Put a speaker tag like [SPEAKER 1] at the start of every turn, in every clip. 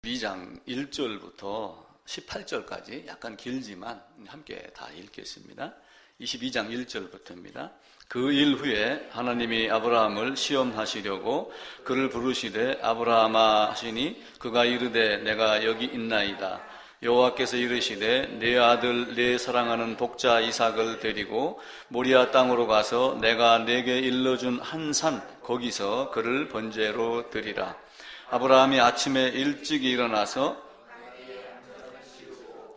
[SPEAKER 1] 22장 1절부터 18절까지 약간 길지만 함께 다 읽겠습니다. 22장 1절부터입니다. 그 일 후에 하나님이 아브라함을 시험하시려고 그를 부르시되 아브라함아 하시니 그가 이르되 내가 여기 있나이다. 여호와께서 이르시되 내 아들 내 사랑하는 독자 이삭을 데리고 모리아 땅으로 가서 내가 내게 일러준 한 산 거기서 그를 번제로 드리라. 아브라함이 아침에 일찍 일어나서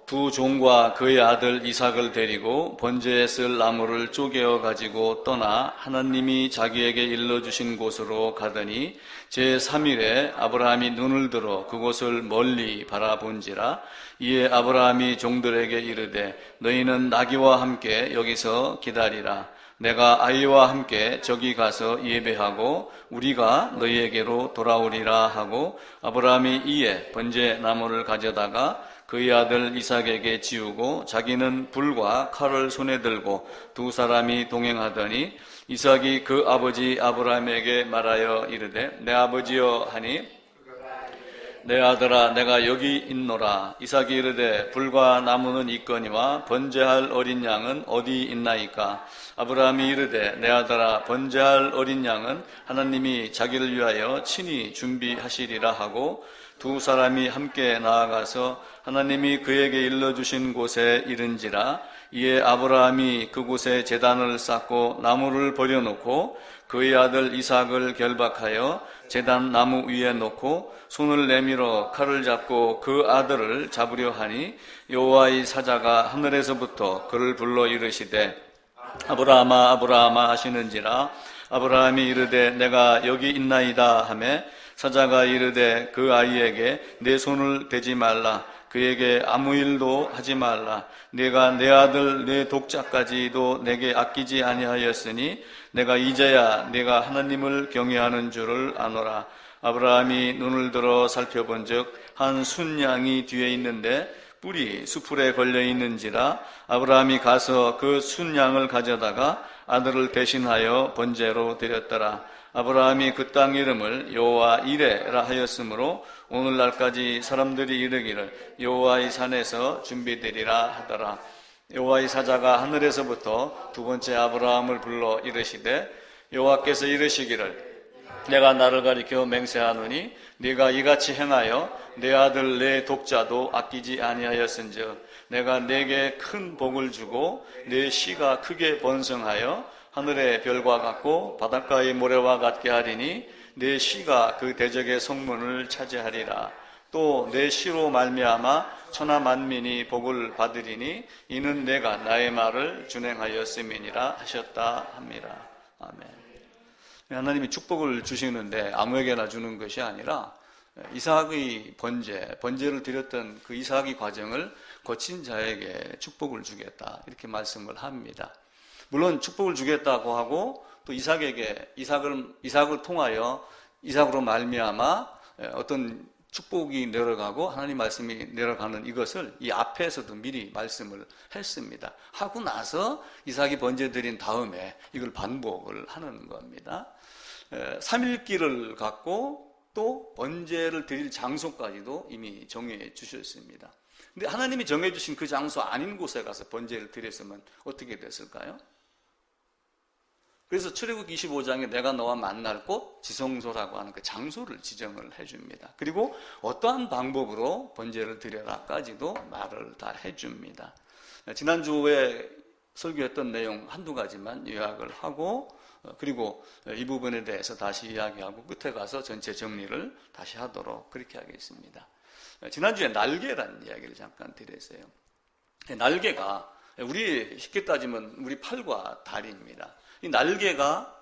[SPEAKER 1] 두 종과 그의 아들 이삭을 데리고 번제에 쓸 나무를 쪼개어 가지고 떠나 하나님이 자기에게 일러주신 곳으로 가더니 제3일에 아브라함이 눈을 들어 그곳을 멀리 바라본지라. 이에 아브라함이 종들에게 이르되 너희는 나귀와 함께 여기서 기다리라. 내가 아이와 함께 저기 가서 예배하고 우리가 너희에게로 돌아오리라 하고 아브라함이 이에 번제 나무를 가져다가 그의 아들 이삭에게 지우고 자기는 불과 칼을 손에 들고 두 사람이 동행하더니 이삭이 그 아버지 아브라함에게 말하여 이르되 내 아버지여 하니 내 아들아 내가 여기 있노라. 이삭이 이르되 불과 나무는 있거니와 번제할 어린 양은 어디 있나이까. 아브라함이 이르되 내 아들아 번제할 어린 양은 하나님이 자기를 위하여 친히 준비하시리라 하고 두 사람이 함께 나아가서 하나님이 그에게 일러주신 곳에 이른지라. 이에 아브라함이 그곳에 제단을 쌓고 나무를 버려놓고 그의 아들 이삭을 결박하여 제단 나무 위에 놓고 손을 내밀어 칼을 잡고 그 아들을 잡으려 하니 여호와의 사자가 하늘에서부터 그를 불러 이르시되 아브라함아 아브라함아 하시는지라. 아브라함이 이르되 내가 여기 있나이다 하매 사자가 이르되 그 아이에게 내 손을 대지 말라. 그에게 아무 일도 하지 말라. 내가 내 아들 내 독자까지도 내게 아끼지 아니하였으니 내가 이제야 내가 하나님을 경외하는 줄을 아노라. 아브라함이 눈을 들어 살펴본즉 한 순양이 뒤에 있는데 뿔이 수풀에 걸려 있는지라. 아브라함이 가서 그 순양을 가져다가 아들을 대신하여 번제로 드렸더라. 아브라함이 그 땅 이름을 여호와 이레라 하였으므로 오늘날까지 사람들이 이르기를 여호와의 산에서 준비되리라 하더라. 여호와의 사자가 하늘에서부터 두 번째 아브라함을 불러 이르시되 여호와께서 이르시기를 내가 나를 가리켜 맹세하노니 네가 이같이 행하여 내 아들 내 독자도 아끼지 아니하였은즉 내가 네게 큰 복을 주고 네 씨가 크게 번성하여 하늘의 별과 같고 바닷가의 모래와 같게 하리니 내 씨가 그 대적의 성문을 차지하리라. 또 내 씨로 말미암아 천하 만민이 복을 받으리니 이는 내가 나의 말을 준행하였음이니라 하셨다 합니다. 아멘. 하나님이 축복을 주시는데 아무에게나 주는 것이 아니라 이삭의 번제를 드렸던 그 이삭의 과정을 거친 자에게 축복을 주겠다 이렇게 말씀을 합니다. 물론 축복을 주겠다고 하고 또 이삭을 통하여 이삭으로 말미암아 어떤 축복이 내려가고 하나님 말씀이 내려가는 이것을 이 앞에서도 미리 말씀을 했습니다. 하고 나서 이삭이 번제 드린 다음에 이걸 반복을 하는 겁니다. 3일길을 갖고 또 번제를 드릴 장소까지도 이미 정해 주셨습니다. 근데 하나님이 정해 주신 그 장소 아닌 곳에 가서 번제를 드렸으면 어떻게 됐을까요? 그래서 출애굽 25장에 내가 너와 만날 곳 지성소라고 하는 그 장소를 지정을 해줍니다. 그리고 어떠한 방법으로 번제를 드려라까지도 말을 다 해줍니다. 지난주에 설교했던 내용 한두 가지만 요약을 하고 그리고 이 부분에 대해서 다시 이야기하고 끝에 가서 전체 정리를 다시 하도록 그렇게 하겠습니다. 지난주에 날개라는 이야기를 잠깐 드렸어요. 날개가 우리 쉽게 따지면 우리 팔과 다리입니다. 이 날개가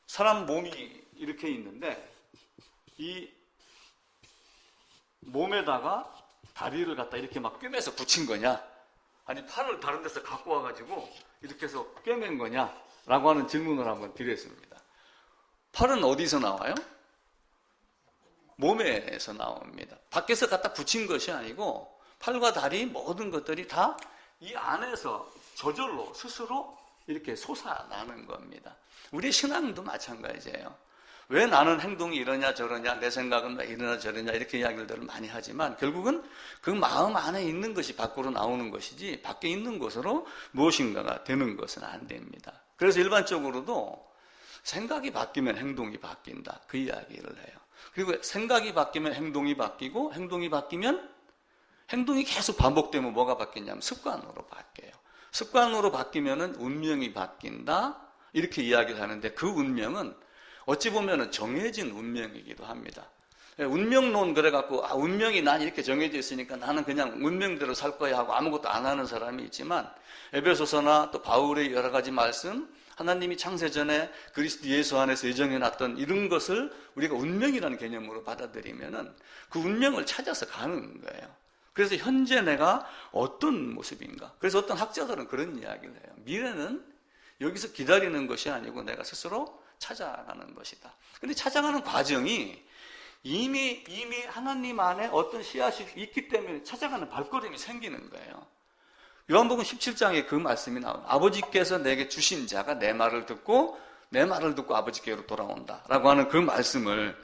[SPEAKER 1] 사람 몸이 이렇게 있는데 이 몸에다가 다리를 갖다 이렇게 막 꿰매서 붙인 거냐 아니 팔을 다른 데서 갖고 와가지고 이렇게 해서 꿰맨 거냐 라고 하는 질문을 한번 드렸습니다. 팔은 어디서 나와요? 몸에서 나옵니다. 밖에서 갖다 붙인 것이 아니고 팔과 다리 모든 것들이 다 이 안에서 저절로 스스로 이렇게 솟아나는 겁니다. 우리 신앙도 마찬가지예요. 왜 나는 행동이 이러냐 저러냐, 내 생각은 왜 이러냐 저러냐 이렇게 이야기들을 많이 하지만 결국은 그 마음 안에 있는 것이 밖으로 나오는 것이지 밖에 있는 것으로 무엇인가가 되는 것은 안 됩니다. 그래서 일반적으로도 생각이 바뀌면 행동이 바뀐다, 그 이야기를 해요. 그리고 생각이 바뀌면 행동이 바뀌고, 행동이 바뀌면 행동이 계속 반복되면 뭐가 바뀌냐면 습관으로 바뀌어요. 습관으로 바뀌면은 운명이 바뀐다, 이렇게 이야기를 하는데 그 운명은 어찌 보면은 정해진 운명이기도 합니다. 운명론 그래갖고 운명이 난 이렇게 정해져 있으니까 나는 그냥 운명대로 살 거야 하고 아무것도 안 하는 사람이 있지만, 에베소서나 또 바울의 여러 가지 말씀, 하나님이 창세전에 그리스도 예수 안에서 예정해놨던 이런 것을 우리가 운명이라는 개념으로 받아들이면은 그 운명을 찾아서 가는 거예요. 그래서 현재 내가 어떤 모습인가. 그래서 어떤 학자들은 그런 이야기를 해요. 미래는 여기서 기다리는 것이 아니고 내가 스스로 찾아가는 것이다. 근데 찾아가는 과정이 이미 하나님 안에 어떤 씨앗이 있기 때문에 찾아가는 발걸음이 생기는 거예요. 요한복음 17장에 그 말씀이 나옵니다. 아버지께서 내게 주신 자가 내 말을 듣고 아버지께로 돌아온다 라고 하는 그 말씀을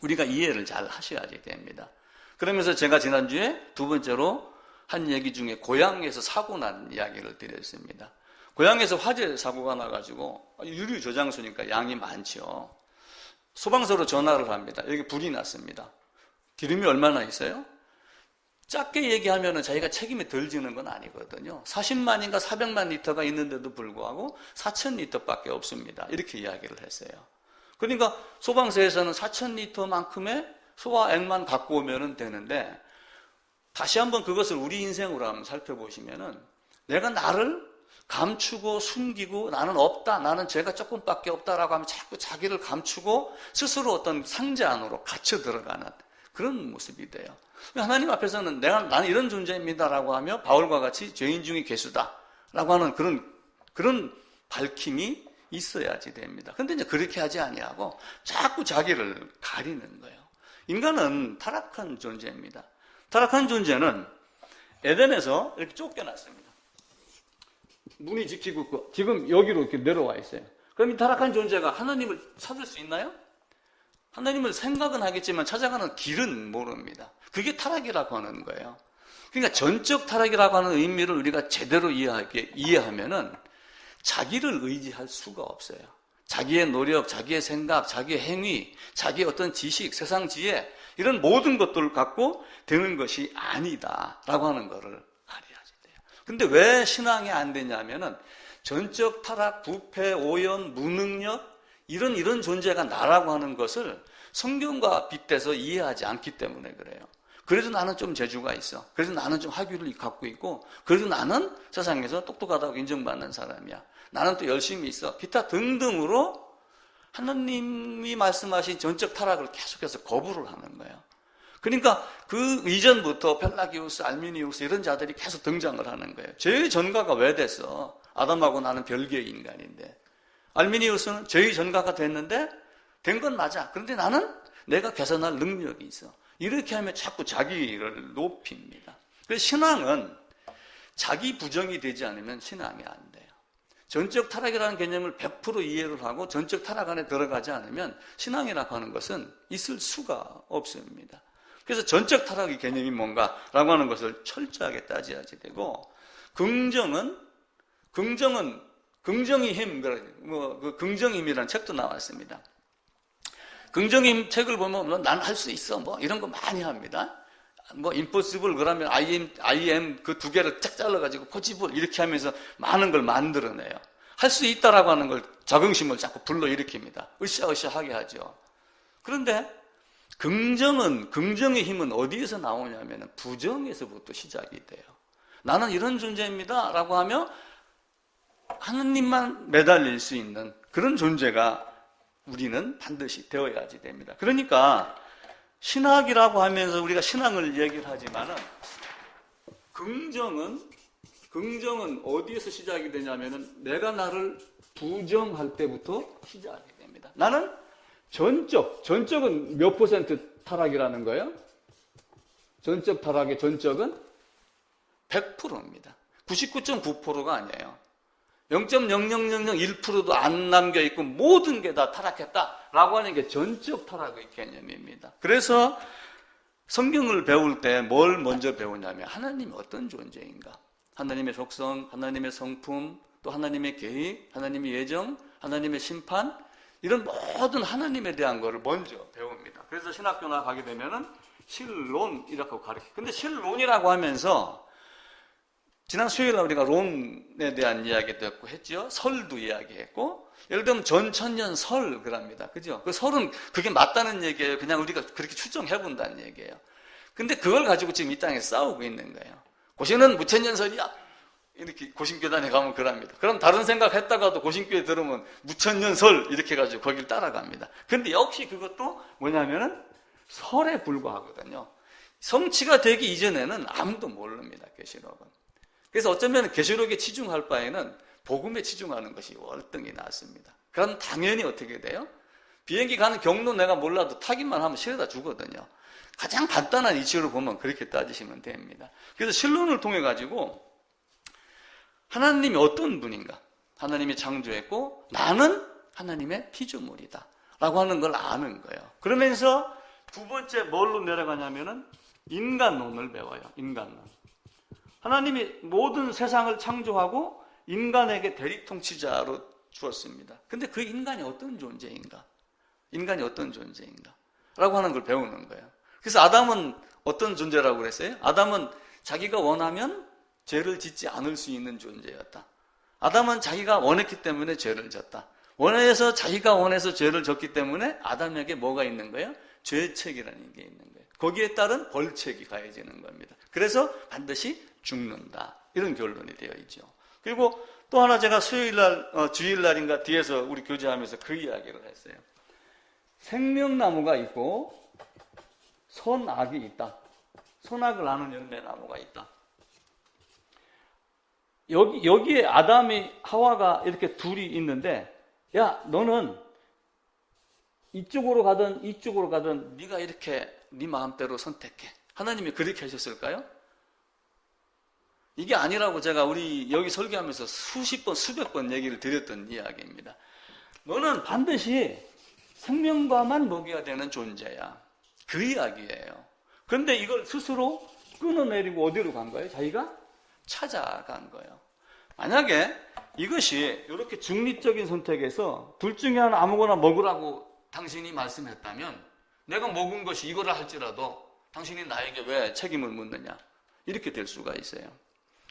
[SPEAKER 1] 우리가 이해를 잘 하셔야지 됩니다. 그러면서 제가 지난주에 두 번째로 한 얘기 중에 고향에서 사고 난 이야기를 드렸습니다. 고향에서 화재 사고가 나가지고 유류 저장소니까 양이 많죠. 소방서로 전화를 합니다. 여기 불이 났습니다. 기름이 얼마나 있어요? 작게 얘기하면 자기가 책임이 덜 지는 건 아니거든요. 40만인가 400만 리터가 있는데도 불구하고 4,000리터밖에 없습니다. 이렇게 이야기를 했어요. 그러니까 소방서에서는 4,000리터만큼의 소화액만 갖고 오면 되는데, 다시 한번 그것을 우리 인생으로 한번 살펴보시면은 내가 나를 감추고 숨기고 나는 없다, 나는 죄가 조금밖에 없다라고 하면 자꾸 자기를 감추고 스스로 어떤 상자 안으로 갇혀 들어가는 그런 모습이 돼요. 하나님 앞에서는 나는 이런 존재입니다라고 하며 바울과 같이 죄인 중에 괴수다라고 하는 그런 밝힘이 있어야지 됩니다. 그런데 이제 그렇게 하지 아니하고 자꾸 자기를 가리는 거예요. 인간은 타락한 존재입니다. 타락한 존재는 에덴에서 이렇게 쫓겨났습니다. 문이 지키고 있고 지금 여기로 이렇게 내려와 있어요. 그럼 이 타락한 존재가 하나님을 찾을 수 있나요? 하나님을 생각은 하겠지만 찾아가는 길은 모릅니다. 그게 타락이라고 하는 거예요. 그러니까 전적 타락이라고 하는 의미를 우리가 제대로 이해하면은 자기를 의지할 수가 없어요. 자기의 노력, 자기의 생각, 자기의 행위, 자기의 어떤 지식, 세상 지혜, 이런 모든 것들을 갖고 되는 것이 아니다라고 하는 것을 알아야지 돼요. 근데 왜 신앙이 안 되냐면은 전적 타락, 부패, 오연, 무능력, 이런 존재가 나라고 하는 것을 성경과 빗대서 이해하지 않기 때문에 그래요. 그래도 나는 좀 재주가 있어. 그래도 나는 좀 학위를 갖고 있고, 그래도 나는 세상에서 똑똑하다고 인정받는 사람이야. 나는 또 열심히 있어. 기타 등등으로 하나님이 말씀하신 전적 타락을 계속해서 거부를 하는 거예요. 그러니까 그 이전부터 펠라기우스, 알미니우스 이런 자들이 계속 등장을 하는 거예요. 죄의 전가가 왜 됐어? 아담하고 나는 별개의 인간인데. 알미니우스는 죄의 전가가 됐는데 된 건 맞아. 그런데 나는 내가 개선할 능력이 있어. 이렇게 하면 자꾸 자기를 높입니다. 그래서 신앙은 자기 부정이 되지 않으면 신앙이 안 돼요. 전적 타락이라는 개념을 100% 이해를 하고 전적 타락 안에 들어가지 않으면 신앙이라고 하는 것은 있을 수가 없습니다. 그래서 전적 타락의 개념이 뭔가라고 하는 것을 철저하게 따져야지 되고, 긍정의 힘, 그 긍정의 힘이라는 책도 나왔습니다. 긍정의 힘 책을 보면 난 할 수 있어, 이런 거 많이 합니다. impossible 그러면 I am 그 두 개를 쫙 잘라가지고 possible 이렇게 하면서 많은 걸 만들어내요. 할 수 있다라고 하는 걸 자긍심을 자꾸 불러일으킵니다. 으쌰으쌰하게 하죠. 그런데 긍정의 힘은 어디에서 나오냐면 부정에서부터 시작이 돼요. 나는 이런 존재입니다 라고 하며 하느님만 매달릴 수 있는 그런 존재가 우리는 반드시 되어야지 됩니다. 그러니까 신학이라고 하면서 우리가 신앙을 얘기를 하지만은 긍정은 어디에서 시작이 되냐면은 내가 나를 부정할 때부터 시작이 됩니다. 나는 전적은 몇 % 타락이라는 거예요? 전적 타락의 전적은 100%입니다. 99.9%가 아니에요. 0.0001%도 안 남겨있고 모든 게 다 타락했다라고 하는 게 전적 타락의 개념입니다. 그래서 성경을 배울 때 뭘 먼저 배우냐면 하나님이 어떤 존재인가, 하나님의 속성, 하나님의 성품, 또 하나님의 계획, 하나님의 예정, 하나님의 심판, 이런 모든 하나님에 대한 것을 먼저 배웁니다. 그래서 신학교나 가게 되면은 신론이라고 가르쳐요. 근데 신론이라고 하면서 지난 수요일에 우리가 론에 대한 이야기도 했죠. 설도 이야기했고, 예를 들면 전천년 그럽니다. 그죠? 그 설은 그게 맞다는 얘기예요. 그냥 우리가 그렇게 추정해본다는 얘기예요. 근데 그걸 가지고 지금 이 땅에 싸우고 있는 거예요. 고신은 무천년설이야. 이렇게 고신교단에 가면 그럽니다. 그럼 다른 생각 했다가도 고신교에 들으면 무천년설 이렇게 해가지고 거길 따라갑니다. 근데 역시 그것도 뭐냐면은 설에 불과하거든요. 성취가 되기 이전에는 아무도 모릅니다. 계시록은. 그래서 어쩌면 계시록에 치중할 바에는 복음에 치중하는 것이 월등히 낫습니다. 그럼 당연히 어떻게 돼요? 비행기 가는 경로 내가 몰라도 타기만 하면 실어다 주거든요. 가장 간단한 이치로 보면 그렇게 따지시면 됩니다. 그래서 신론을 통해 가지고 하나님이 어떤 분인가, 하나님이 창조했고 나는 하나님의 피조물이다 라고 하는 걸 아는 거예요. 그러면서 두 번째 뭘로 내려가냐면은 인간론을 배워요. 인간론. 하나님이 모든 세상을 창조하고 인간에게 대리통치자로 주었습니다. 근데 그 인간이 어떤 존재인가? 인간이 어떤 존재인가? 라고 하는 걸 배우는 거예요. 그래서 아담은 어떤 존재라고 그랬어요? 아담은 자기가 원하면 죄를 짓지 않을 수 있는 존재였다. 아담은 자기가 원했기 때문에 죄를 졌다. 자기가 원해서 죄를 졌기 때문에 아담에게 뭐가 있는 거예요? 죄책이라는 게 있는 거예요. 거기에 따른 벌책이 가해지는 겁니다. 그래서 반드시 죽는다. 이런 결론이 되어 있죠. 그리고 또 하나 제가 주일날인가 뒤에서 우리 교제하면서 그 이야기를 했어요. 생명나무가 있고 선악이 있다. 선악을 아는 열매나무가 있다. 여기에 아담이 하와가 이렇게 둘이 있는데, 야, 너는 이쪽으로 가든 네가 이렇게 네 마음대로 선택해. 하나님이 그렇게 하셨을까요? 이게 아니라고 제가 우리 여기 설교하면서 수십 번, 수백 번 얘기를 드렸던 이야기입니다. 너는 반드시 생명과만 먹여야 되는 존재야. 그 이야기예요. 그런데 이걸 스스로 끊어내리고 어디로 간 거예요? 자기가 찾아간 거예요. 만약에 이것이 이렇게 중립적인 선택에서 둘 중에 하나 아무거나 먹으라고 당신이 말씀했다면 내가 먹은 것이 이거라 할지라도 당신이 나에게 왜 책임을 묻느냐? 이렇게 될 수가 있어요.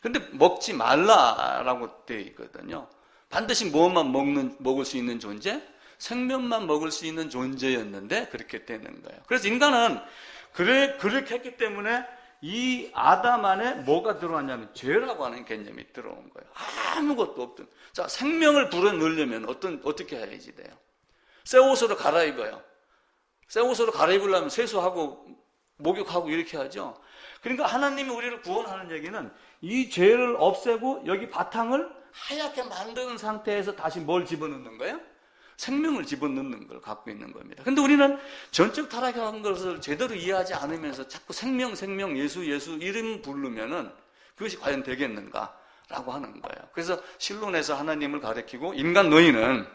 [SPEAKER 1] 근데 먹지 말라라고 되어 있거든요. 반드시 무엇만 먹을 수 있는 존재? 생명만 먹을 수 있는 존재였는데 그렇게 되는 거예요. 그래서 인간은 그렇게 했기 때문에 이 아담 안에 뭐가 들어왔냐면 죄라고 하는 개념이 들어온 거예요. 아무것도 없던. 자, 생명을 불어넣으려면 어떻게 해야지 돼요? 새 옷으로 갈아입어요. 새 옷으로 갈아입으려면 세수하고 목욕하고 이렇게 하죠. 그러니까 하나님이 우리를 구원하는 얘기는 이 죄를 없애고 여기 바탕을 하얗게 만드는 상태에서 다시 뭘 집어넣는 거예요? 생명을 집어넣는 걸 갖고 있는 겁니다. 근데 우리는 전적 타락한 것을 제대로 이해하지 않으면서 자꾸 생명, 예수 이름 부르면은 그것이 과연 되겠는가라고 하는 거예요. 그래서 신론에서 하나님을 가리키고 인간 너희는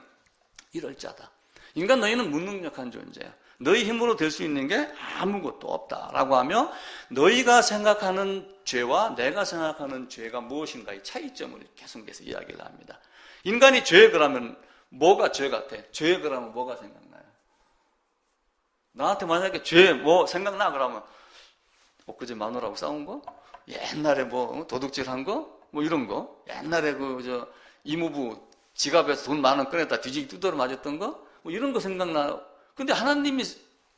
[SPEAKER 1] 이럴 자다. 인간 너희는 무능력한 존재야. 너희 힘으로 될 수 있는 게 아무것도 없다라고 하며 너희가 생각하는 죄와 내가 생각하는 죄가 무엇인가의 차이점을 계속해서 이야기를 합니다. 인간이 죄 그러면 뭐가 죄 같아? 죄 그러면 뭐가 생각나요? 나한테 만약에 죄 뭐 생각나 그러면 엊그제 마누라하고 싸운 거? 옛날에 뭐 도둑질한 거? 뭐 이런 거? 옛날에 이모부 지갑에서 돈 10,000원 꺼냈다 뒤지기 두드러 맞았던 거? 뭐 이런 거 생각나요? 근데 하나님이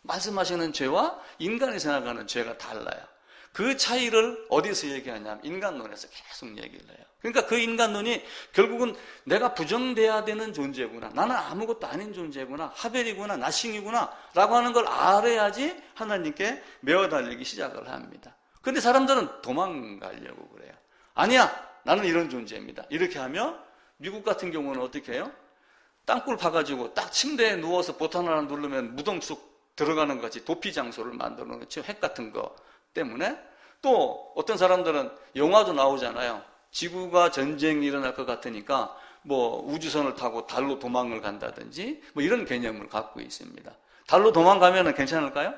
[SPEAKER 1] 말씀하시는 죄와 인간이 생각하는 죄가 달라요. 그 차이를 어디서 얘기하냐면 인간론에서 계속 얘기를 해요. 그러니까 그 인간론이 결국은 내가 부정돼야 되는 존재구나. 나는 아무것도 아닌 존재구나. 하벨이구나. 나싱이구나. 라고 하는 걸 알아야지 하나님께 메어달리기 시작을 합니다. 근데 사람들은 도망가려고 그래요. 아니야. 나는 이런 존재입니다. 이렇게 하면 미국 같은 경우는 어떻게 해요? 땅굴 파가지고 딱 침대에 누워서 버튼 하나 누르면 무덤 속 들어가는 것 같이 도피 장소를 만들어 놓죠. 핵 같은 거 때문에. 또 어떤 사람들은 영화도 나오잖아요. 지구가 전쟁이 일어날 것 같으니까 뭐 우주선을 타고 달로 도망을 간다든지 뭐 이런 개념을 갖고 있습니다. 달로 도망가면 괜찮을까요?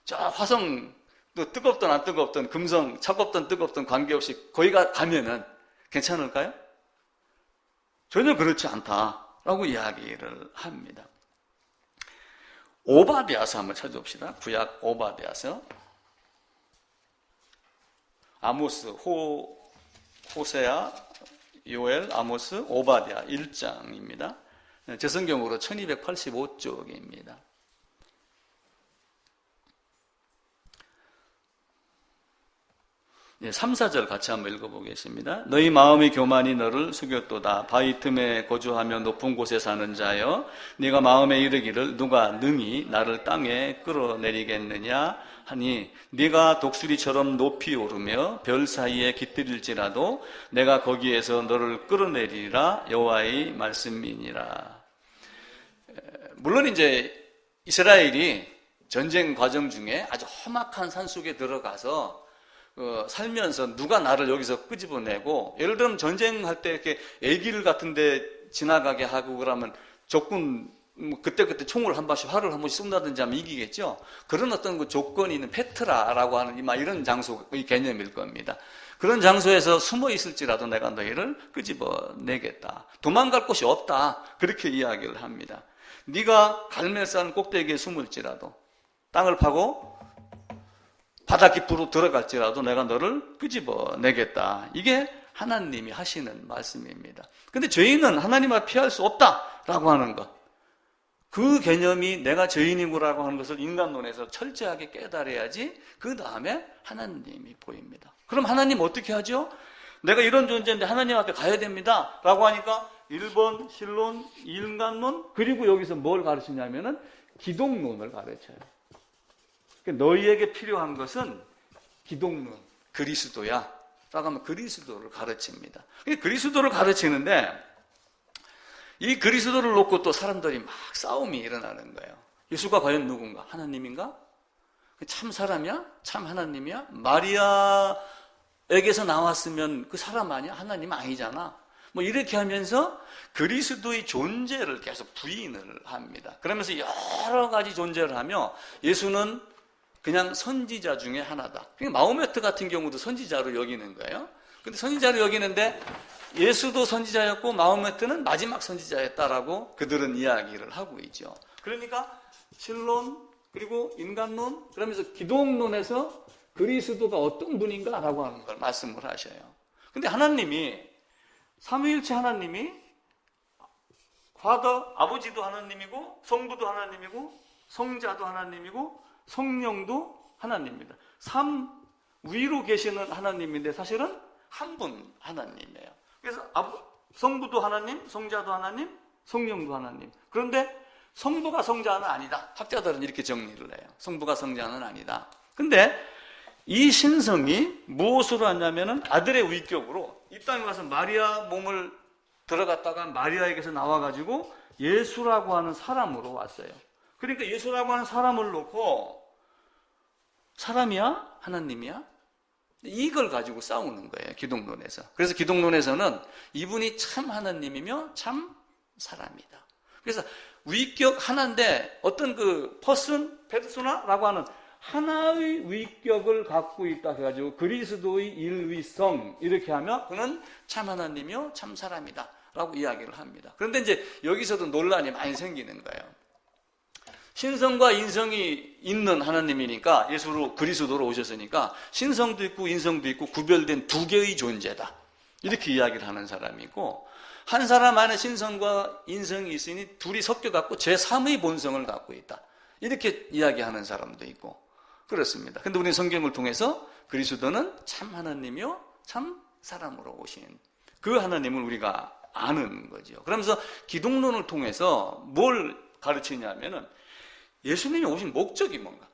[SPEAKER 1] 저 화성 또 뜨겁든 안 뜨겁든 금성 차갑든 뜨겁든 관계없이 거기 가면은 괜찮을까요? 전혀 그렇지 않다라고 이야기를 합니다. 오바댜서 한번 찾아봅시다. 구약 오바댜서. 아모스, 호세아, 요엘, 아모스, 오바댜 1장입니다. 제 성경으로 1285쪽입니다. 3, 4절 같이 한번 읽어보겠습니다. 너희 마음의 교만이 너를 속였도다. 바위 틈에 거주하며 높은 곳에 사는 자여, 네가 마음에 이르기를 누가 능히 나를 땅에 끌어내리겠느냐 하니, 네가 독수리처럼 높이 오르며 별 사이에 깃들일지라도 내가 거기에서 너를 끌어내리리라. 여호와의 말씀이니라. 물론 이제 이스라엘이 전쟁 과정 중에 아주 험악한 산속에 들어가서 살면서 누가 나를 여기서 끄집어내고, 예를 들면 전쟁할 때 이렇게 애길 같은 데 지나가게 하고 그러면 적군 그때그때 총을 한 발씩 활을 한 번씩 쏜다든지 하면 이기겠죠. 그런 어떤 그 조건이 있는 페트라라고 하는 이런 장소의 개념일 겁니다. 그런 장소에서 숨어 있을지라도 내가 너희를 끄집어내겠다. 도망갈 곳이 없다. 그렇게 이야기를 합니다. 네가 갈멜산 꼭대기에 숨을지라도, 땅을 파고 바다 깊으로 들어갈지라도 내가 너를 끄집어내겠다. 이게 하나님이 하시는 말씀입니다. 근데 죄인은 하나님 앞에 피할 수 없다라고 하는 것, 그 개념이 내가 죄인이구라고 하는 것을 인간론에서 철저하게 깨달아야지 그 다음에 하나님이 보입니다. 그럼 하나님 어떻게 하죠? 내가 이런 존재인데 하나님 앞에 가야 됩니다 라고 하니까 1번 신론, 인간론, 그리고 여기서 뭘 가르치냐면은 기독론을 가르쳐요. 너희에게 필요한 것은 기독론, 그리스도야 라고 하면 그리스도를 가르칩니다. 그리스도를 가르치는데 이 그리스도를 놓고 또 사람들이 막 싸움이 일어나는 거예요. 예수가 과연 누군가? 하나님인가? 참 사람이야? 참 하나님이야? 마리아에게서 나왔으면 그 사람 아니야? 하나님 아니잖아. 뭐 이렇게 하면서 그리스도의 존재를 계속 부인을 합니다. 그러면서 여러 가지 존재를 하며 예수는 그냥 선지자 중에 하나다. 마호메트 같은 경우도 선지자로 여기는 거예요. 근데 선지자로 여기는데 예수도 선지자였고 마호메트는 마지막 선지자였다라고 그들은 이야기를 하고 있죠. 그러니까 신론 그리고 인간론, 그러면서 기독론에서 그리스도가 어떤 분인가라고 하는 걸 말씀을 하셔요. 근데 하나님이, 삼위일체 하나님이 파더, 아버지도 하나님이고 성부도 하나님이고 성자도 하나님이고 성령도 하나님입니다. 3위로 계시는 하나님인데 사실은 한 분 하나님이에요. 그래서 성부도 하나님, 성자도 하나님, 성령도 하나님. 그런데 성부가 성자는 아니다. 학자들은 이렇게 정리를 해요. 성부가 성자는 아니다. 근데 이 신성이 무엇으로 왔냐면은 아들의 위격으로 이 땅에 와서 마리아 몸을 들어갔다가 마리아에게서 나와가지고 예수라고 하는 사람으로 왔어요. 그러니까 예수라고 하는 사람을 놓고 사람이야? 하나님이야? 이걸 가지고 싸우는 거예요, 기독론에서. 그래서 기독론에서는 이분이 참 하나님이며 참 사람이다. 그래서 위격 하나인데 어떤 그 페르소나라고 하는 하나의 위격을 갖고 있다 해가지고 그리스도의 일위성 이렇게 하면 그는 참 하나님이며 참 사람이다 라고 이야기를 합니다. 그런데 이제 여기서도 논란이 많이 생기는 거예요. 신성과 인성이 있는 하나님이니까, 예수로 그리스도로 오셨으니까 신성도 있고 인성도 있고 구별된 두 개의 존재다 이렇게 이야기를 하는 사람이 있고, 한 사람 안에 신성과 인성이 있으니 둘이 섞여갖고 제3의 본성을 갖고 있다 이렇게 이야기하는 사람도 있고 그렇습니다. 근데 우리 성경을 통해서 그리스도는 참 하나님이요 참 사람으로 오신 그 하나님을 우리가 아는 거죠. 그러면서 기독론을 통해서 뭘 가르치냐면은 예수님이 오신 목적이 뭔가,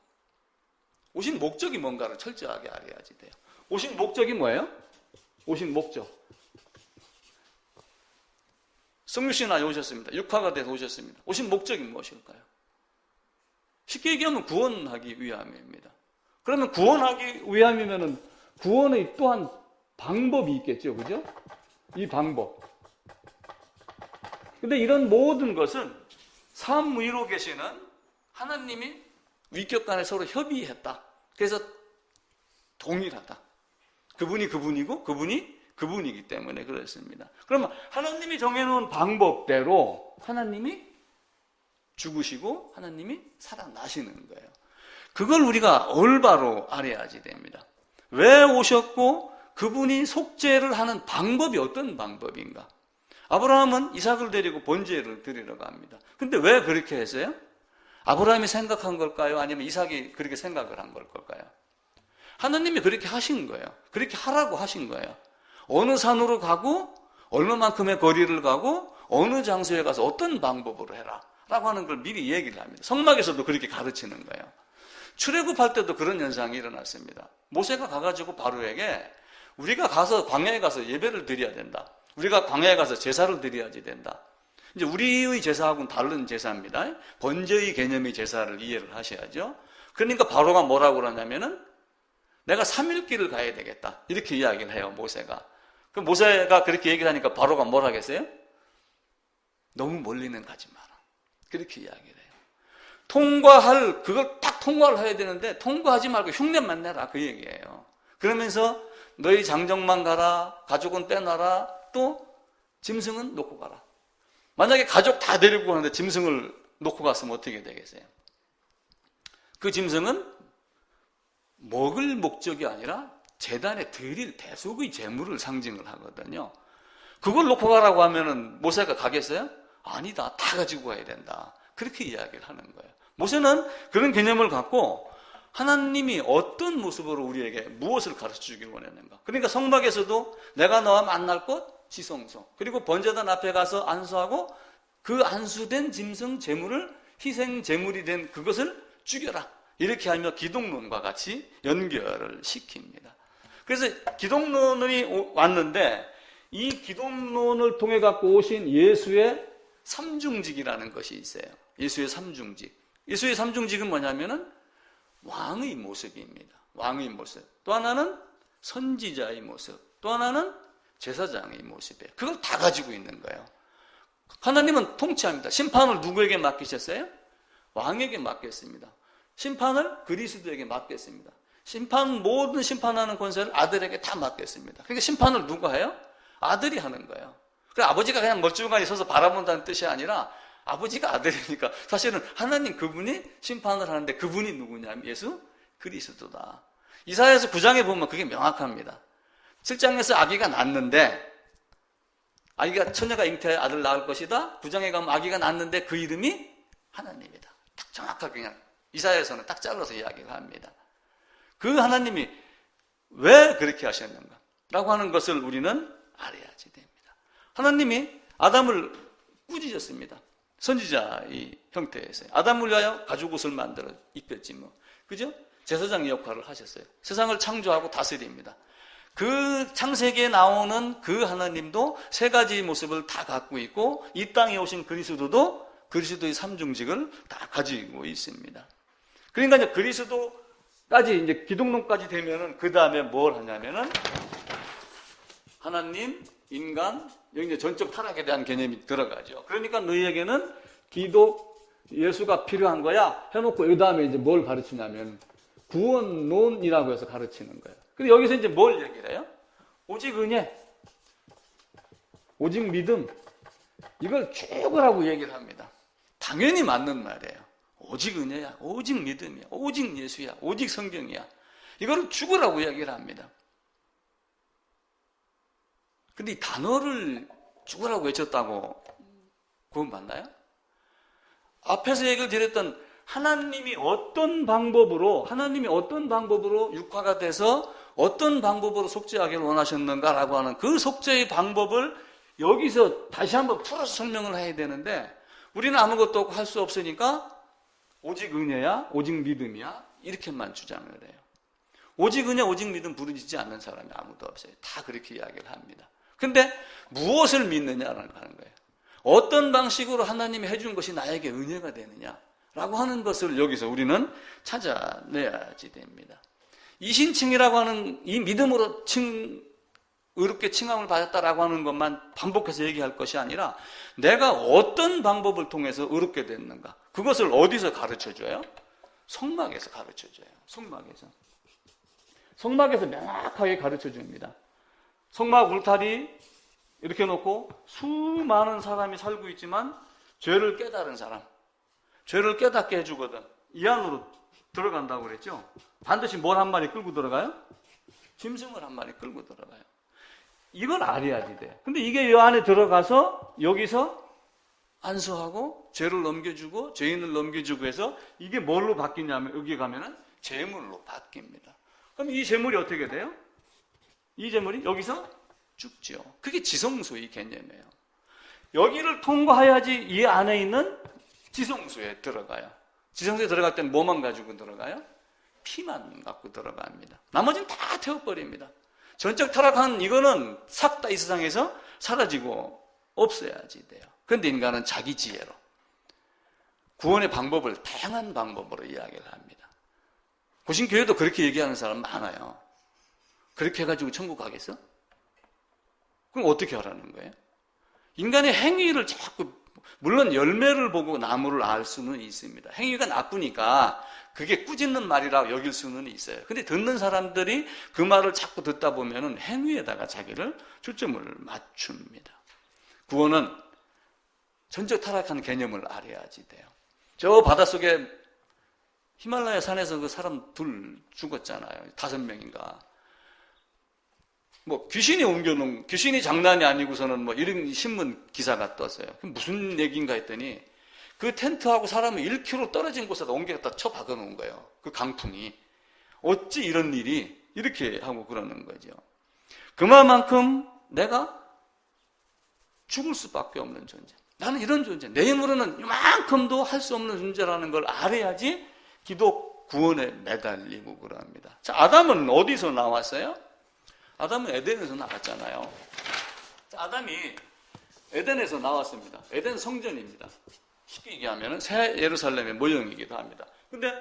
[SPEAKER 1] 오신 목적이 뭔가를 철저하게 알아야지 돼요. 오신 목적이 뭐예요? 오신 목적. 성육신하에 오셨습니다. 육화가 돼서 오셨습니다. 오신 목적이 무엇일까요? 쉽게 얘기하면 구원하기 위함입니다. 그러면 구원하기 위함이면은 구원의 또한 방법이 있겠죠, 그죠? 이 방법. 근데 이런 모든 것은 삶 위로 계시는 하나님이 위격 간에 서로 협의했다. 그래서 동일하다. 그분이 그분이고 그분이 그분이기 때문에 그렇습니다. 그러면 하나님이 정해놓은 방법대로 하나님이 죽으시고 하나님이 살아나시는 거예요. 그걸 우리가 올바로 알아야지 됩니다. 왜 오셨고 그분이 속죄를 하는 방법이 어떤 방법인가? 아브라함은 이삭을 데리고 번제를 드리러 갑니다. 근데 왜 그렇게 했어요? 아브라함이 생각한 걸까요? 아니면 이삭이 그렇게 생각을 한 걸까요? 하나님이 그렇게 하신 거예요. 그렇게 하라고 하신 거예요. 어느 산으로 가고 얼마만큼의 거리를 가고 어느 장소에 가서 어떤 방법으로 해라 라고 하는 걸 미리 얘기를 합니다. 성막에서도 그렇게 가르치는 거예요. 출애굽할 때도 그런 현상이 일어났습니다. 모세가 가가지고 바로에게 우리가 가서 광야에 가서 예배를 드려야 된다. 우리가 광야에 가서 제사를 드려야지 된다. 이제 우리의 제사하고는 다른 제사입니다. 번제의 개념의 제사를 이해를 하셔야죠. 그러니까 바로가 뭐라고 그러냐면은 내가 3일길을 가야 되겠다. 이렇게 이야기를 해요, 모세가. 그 모세가 그렇게 얘기를 하니까 바로가 뭘 하겠어요? 너무 멀리는 가지 마라. 그렇게 이야기를 해요. 그걸 딱 통과를 해야 되는데 통과하지 말고 흉내만 내라. 그 얘기예요. 그러면서 너희 장정만 가라. 가족은 빼놔라. 또 짐승은 놓고 가라. 만약에 가족 다 데리고 가는데 짐승을 놓고 갔으면 어떻게 되겠어요? 그 짐승은 먹을 목적이 아니라 제단에 드릴 대속의 제물을 상징을 하거든요. 그걸 놓고 가라고 하면은 모세가 가겠어요? 아니다. 다 가지고 가야 된다. 그렇게 이야기를 하는 거예요. 모세는 그런 개념을 갖고 하나님이 어떤 모습으로 우리에게 무엇을 가르쳐 주길 원했는가. 그러니까 성막에서도 내가 너와 만날 곳 지성소, 그리고 번제단 앞에 가서 안수하고 그 안수된 짐승 제물을 희생 제물이 된 그것을 죽여라. 이렇게 하며 기독론과 같이 연결을 시킵니다. 그래서 기독론이 왔는데 이 기독론을 통해 갖고 오신 예수의 삼중직이라는 것이 있어요. 예수의 삼중직. 예수의 삼중직은 뭐냐면은 왕의 모습입니다. 왕의 모습. 또 하나는 선지자의 모습. 또 하나는 제사장의 모습이에요. 그걸 다 가지고 있는 거예요. 하나님은 통치합니다. 심판을 누구에게 맡기셨어요? 왕에게 맡겼습니다. 심판을 그리스도에게 맡겼습니다. 모든 심판하는 권세를 아들에게 다 맡겼습니다. 그러니까 심판을 누가 해요? 아들이 하는 거예요. 그래서 아버지가 그냥 멀쩡하게 서서 바라본다는 뜻이 아니라 아버지가 아들이니까 사실은 하나님 그분이 심판을 하는데 그분이 누구냐면 예수 그리스도다. 이사야서 9장에 보면 그게 명확합니다. 7장에서 아기가 낳는데 처녀가 잉태하여 아들 낳을 것이다. 9장에 가면 아기가 낳는데 그 이름이 하나님이다. 딱 정확하게 그냥 이사야서는 딱 잘라서 이야기를 합니다. 그 하나님이 왜 그렇게 하셨는가 라고 하는 것을 우리는 알아야지 됩니다. 하나님이 아담을 꾸짖었습니다. 선지자의 형태에서 아담을 위하여 가죽옷을 만들어 입혔지 뭐. 그죠? 제사장의 역할을 하셨어요. 세상을 창조하고 다스립니다. 그 창세기에 나오는 그 하나님도 세 가지의 모습을 다 갖고 있고 이 땅에 오신 그리스도도 그리스도의 삼중직을 다 가지고 있습니다. 그러니까 이제 그리스도까지 이제 기독론까지 되면은 그 다음에 뭘 하냐면은 하나님, 인간, 여기 이제 전적 타락에 대한 개념이 들어가죠. 그러니까 너희에게는 기독, 예수가 필요한 거야 해놓고 그 다음에 이제 뭘 가르치냐면 구원론이라고 해서 가르치는 거예요. 근데 여기서 이제 뭘 얘기를 해요? 오직 은혜, 오직 믿음, 이걸 죽으라고 얘기를 합니다. 당연히 맞는 말이에요. 오직 은혜야, 오직 믿음이야, 오직 예수야, 오직 성경이야. 이걸 죽으라고 얘기를 합니다. 근데 이 단어를 죽으라고 외쳤다고 그건 맞나요? 앞에서 얘기를 드렸던 하나님이 어떤 방법으로 육화가 돼서 어떤 방법으로 속죄하기를 원하셨는가라고 하는 그 속죄의 방법을 여기서 다시 한번 풀어서 설명을 해야 되는데 우리는 아무것도 없고 할 수 없으니까 오직 은혜야, 오직 믿음이야 이렇게만 주장을 해요. 오직 은혜, 오직 믿음 부르짖지 않는 사람이 아무도 없어요. 다 그렇게 이야기를 합니다. 근데 무엇을 믿느냐라는 거예요. 어떤 방식으로 하나님이 해준 것이 나에게 은혜가 되느냐라고 하는 것을 여기서 우리는 찾아내야지 됩니다. 이신칭이라고 하는 이 믿음으로 의롭게 칭함을 받았다라고 하는 것만 반복해서 얘기할 것이 아니라 내가 어떤 방법을 통해서 의롭게 됐는가, 그것을 어디서 가르쳐줘요? 성막에서 가르쳐줘요. 성막에서 명확하게 가르쳐줍니다. 성막 울타리 이렇게 놓고 수많은 사람이 살고 있지만 죄를 깨달은 사람, 죄를 깨닫게 해주거든. 이 안으로 들어간다고 그랬죠. 반드시 뭘 한 마리 끌고 들어가요? 짐승을 한 마리 끌고 들어가요. 이걸 알아야지 돼. 근데 이게 이 안에 들어가서 여기서 안수하고 죄를 넘겨주고 죄인을 넘겨주고 해서 이게 뭘로 바뀌냐면 여기 가면은 재물로 바뀝니다. 그럼 이 재물이 어떻게 돼요? 이 재물이 여기서 죽죠. 그게 지성소의 개념이에요. 여기를 통과해야지 이 안에 있는 지성소에 들어가요. 지성소에 들어갈 때는 뭐만 가지고 들어가요? 피만 갖고 들어갑니다. 나머지는 다 태워버립니다. 전적 타락한 이거는 싹 다 이 세상에서 사라지고 없어야지 돼요. 그런데 인간은 자기 지혜로 구원의 방법을 다양한 방법으로 이야기를 합니다. 고신교회도 그렇게 얘기하는 사람 많아요. 그렇게 해가지고 천국 가겠어? 그럼 어떻게 하라는 거예요? 인간의 행위를 자꾸, 물론 열매를 보고 나무를 알 수는 있습니다. 행위가 나쁘니까 그게 꾸짖는 말이라고 여길 수는 있어요. 근데 듣는 사람들이 그 말을 자꾸 듣다 보면은 행위에다가 자기를 초점을 맞춥니다. 구원은 전적 타락한 개념을 알아야지 돼요. 저 바닷속에 히말라야 산에서 그 사람 둘 죽었잖아요. 5명인가. 뭐 귀신이 옮겨놓은, 귀신이 장난이 아니고서는 뭐 이런 신문 기사가 떴어요. 무슨 얘기인가 했더니 그 텐트하고 사람을 1km 떨어진 곳에다 옮겨갖다 쳐 박아놓은 거예요. 그 강풍이. 어찌 이런 일이 이렇게 하고 그러는 거죠. 그만큼 내가 죽을 수밖에 없는 존재. 나는 이런 존재. 내 힘으로는 이만큼도 할 수 없는 존재라는 걸 알아야지 기독 구원에 매달리고 그럽니다. 자, 아담은 어디서 나왔어요? 아담은 에덴에서 나왔잖아요. 자, 아담이 에덴에서 나왔습니다. 에덴 성전입니다. 쉽게 얘기하면 새 예루살렘의 모형이기도 합니다. 근데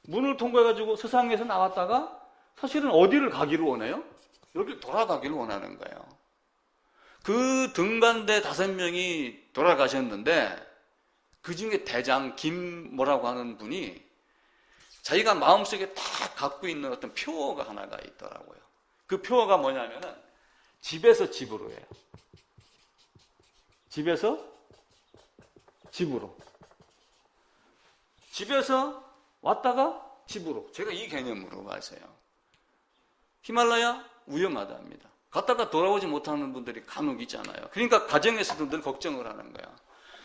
[SPEAKER 1] 문을 통과해가지고 세상에서 나왔다가 사실은 어디를 가기를 원해요? 여기 돌아가기를 원하는 거예요. 그 등반대 5명이 돌아가셨는데 그 중에 대장 김 뭐라고 하는 분이 자기가 마음속에 다 갖고 있는 어떤 표어가 하나가 있더라고요. 그 표어가 뭐냐면은 집에서 집으로 해요. 집에서 집으로. 집에서 왔다가 집으로. 제가 이 개념으로 봤어요. 히말라야 위험하답니다. 갔다가 돌아오지 못하는 분들이 간혹 있잖아요. 그러니까 가정에서도 늘 걱정을 하는 거야.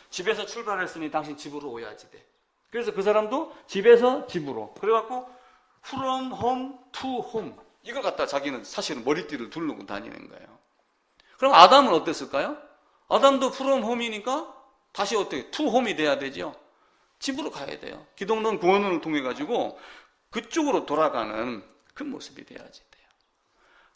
[SPEAKER 1] 집에서 출발했으니 당신 집으로 오야지 돼. 그래서 그 사람도 집에서 집으로. 그래갖고 from home to home. 이걸 갖다 자기는 사실은 머리띠를 두르고 다니는 거예요. 그럼 아담은 어땠을까요? 아담도 from home이니까 다시 어떻게 to home이 돼야 되죠. 집으로 가야 돼요. 기독론 구원론을 통해 가지고 그쪽으로 돌아가는 그 모습이 돼야지 돼요.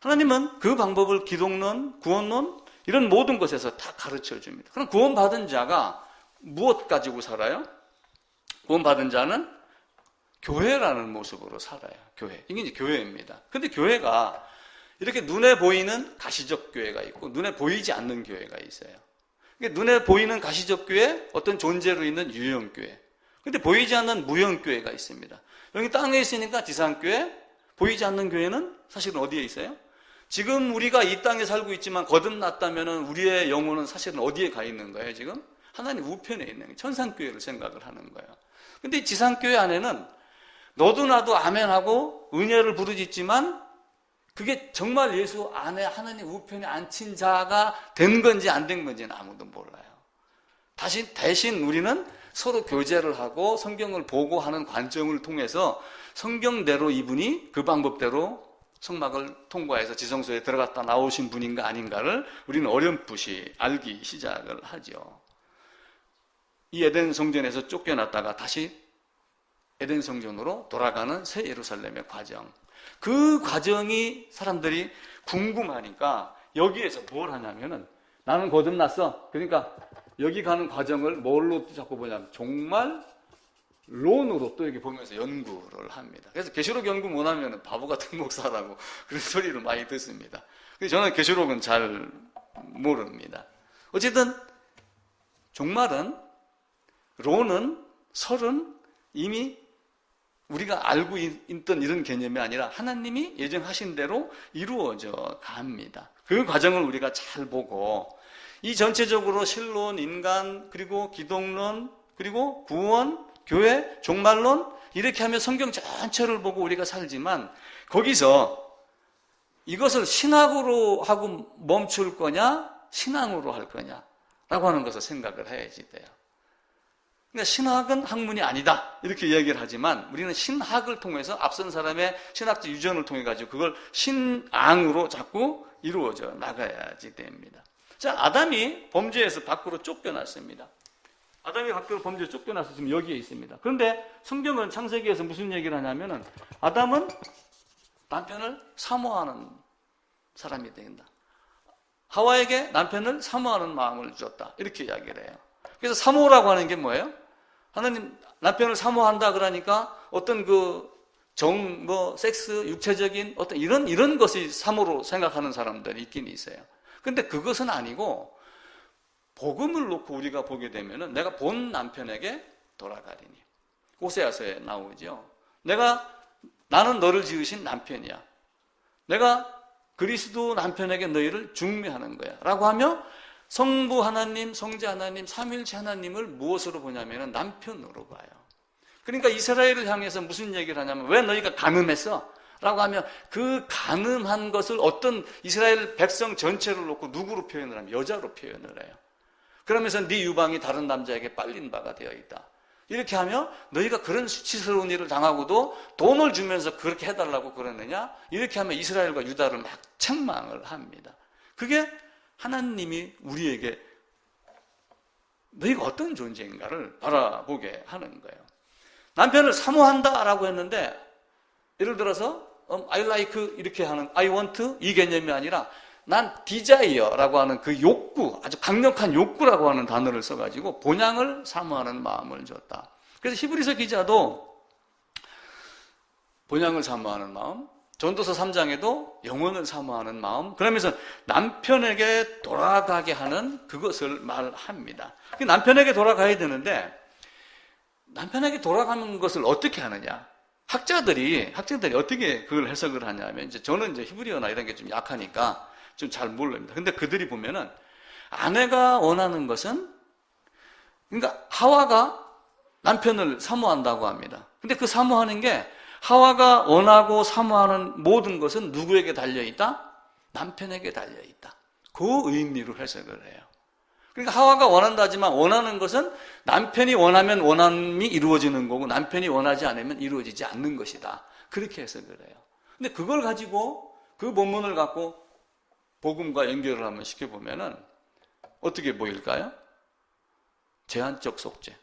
[SPEAKER 1] 하나님은 그 방법을 기독론, 구원론 이런 모든 것에서 다 가르쳐 줍니다. 그럼 구원받은 자가 무엇 가지고 살아요? 구원받은 자는 교회라는 모습으로 살아요. 교회. 이게 이제 교회입니다. 근데 교회가 이렇게 눈에 보이는 가시적 교회가 있고 눈에 보이지 않는 교회가 있어요. 눈에 보이는 가시적 교회, 어떤 존재로 있는 유형교회. 근데 보이지 않는 무형교회가 있습니다. 여기 땅에 있으니까 지상교회, 보이지 않는 교회는 사실은 어디에 있어요? 지금 우리가 이 땅에 살고 있지만 거듭났다면 우리의 영혼은 사실은 어디에 가 있는 거예요, 지금? 하나님 우편에 있는 거예요. 천상교회를 생각을 하는 거예요. 근데 지상교회 안에는 너도 나도 아멘하고 은혜를 부르짖지만 그게 정말 예수 안에 하나님 우편에 앉힌 자가 된 건지 안 된 건지는 아무도 몰라요. 대신 우리는 서로 교제를 하고 성경을 보고 하는 관점을 통해서 성경대로 이분이 그 방법대로 성막을 통과해서 지성소에 들어갔다 나오신 분인가 아닌가를 우리는 어렴풋이 알기 시작을 하죠. 이 에덴 성전에서 쫓겨났다가 다시 에덴 성전으로 돌아가는 새 예루살렘의 과정. 그 과정이 사람들이 궁금하니까 여기에서 뭘 하냐면은 나는 거듭났어. 그러니까 여기 가는 과정을 뭘로 자꾸 보냐면 정말 론으로 또 이렇게 보면서 연구를 합니다. 그래서 계시록 연구 못하면 바보 같은 목사라고 그런 소리를 많이 듣습니다. 그래서 저는 계시록은 잘 모릅니다. 어쨌든 종말은, 론은, 설은 이미 우리가 알고 있던 이런 개념이 아니라 하나님이 예정하신 대로 이루어져 갑니다. 그 과정을 우리가 잘 보고 이 전체적으로 신론, 인간, 그리고 기독론, 그리고 구원, 교회, 종말론 이렇게 하면 성경 전체를 보고 우리가 살지만 거기서 이것을 신학으로 하고 멈출 거냐 신앙으로 할 거냐라고 하는 것을 생각을 해야지 돼요. 그러니까 신학은 학문이 아니다 이렇게 이야기를 하지만 우리는 신학을 통해서 앞선 사람의 신학적 유전을 통해 가지고 그걸 신앙으로 자꾸 이루어져 나가야지 됩니다. 자, 아담이 범죄에서 밖으로 쫓겨났습니다. 아담이 밖으로 범죄에 쫓겨나서 지금 여기에 있습니다. 그런데 성경은 창세기에서 무슨 얘기를 하냐면은 아담은 남편을 사모하는 사람이 된다. 하와에게 남편을 사모하는 마음을 주었다. 이렇게 이야기를 해요. 그래서 사모라고 하는 게 뭐예요? 하나님 남편을 사모한다 그러니까 어떤 섹스, 육체적인 어떤 이런 것이 사모로 생각하는 사람들이 있긴 있어요. 근데 그것은 아니고 복음을 놓고 우리가 보게 되면은 내가 본 남편에게 돌아가리니. 호세아서에 나오죠. 나는 너를 지으신 남편이야. 내가 그리스도 남편에게 너희를 중매하는 거야. 라고 하며 성부 하나님, 성자 하나님, 삼위일체 하나님을 무엇으로 보냐면은 남편으로 봐요. 그러니까 이스라엘을 향해서 무슨 얘기를 하냐면 왜 너희가 간음했어? 라고 하면 그 간음한 것을 어떤 이스라엘 백성 전체를 놓고 누구로 표현을 하면 여자로 표현을 해요. 그러면서 네 유방이 다른 남자에게 빨린 바가 되어 있다. 이렇게 하며 너희가 그런 수치스러운 일을 당하고도 돈을 주면서 그렇게 해달라고 그러느냐? 이렇게 하면 이스라엘과 유다를 막 책망을 합니다. 그게 하나님이 우리에게 너희가 어떤 존재인가를 바라보게 하는 거예요. 남편을 사모한다라고 했는데 예를 들어서 I like 이렇게 하는 I want 이 개념이 아니라 난 desire라고 하는 그 욕구, 아주 강력한 욕구라고 하는 단어를 써가지고 본향을 사모하는 마음을 줬다. 그래서 히브리서 기자도 본향을 사모하는 마음, 전도서 3장에도 영혼을 사모하는 마음, 그러면서 남편에게 돌아가게 하는 그것을 말합니다. 남편에게 돌아가야 되는데 남편에게 돌아가는 것을 어떻게 하느냐? 학자들이 어떻게 그걸 해석을 하냐면 저는 히브리어나 이런 게 좀 약하니까 좀 잘 모릅니다. 근데 그들이 보면은 아내가 원하는 것은 그러니까 하와가 남편을 사모한다고 합니다. 근데 그 사모하는 게 하와가 원하고 사모하는 모든 것은 누구에게 달려있다? 남편에게 달려있다. 그 의미로 해석을 해요. 그러니까 하와가 원한다지만 원하는 것은 남편이 원하면 원함이 이루어지는 거고 남편이 원하지 않으면 이루어지지 않는 것이다. 그렇게 해석을 해요. 근데 그걸 가지고 그 본문을 갖고 복음과 연결을 한번 시켜보면은 어떻게 보일까요? 제한적 속죄.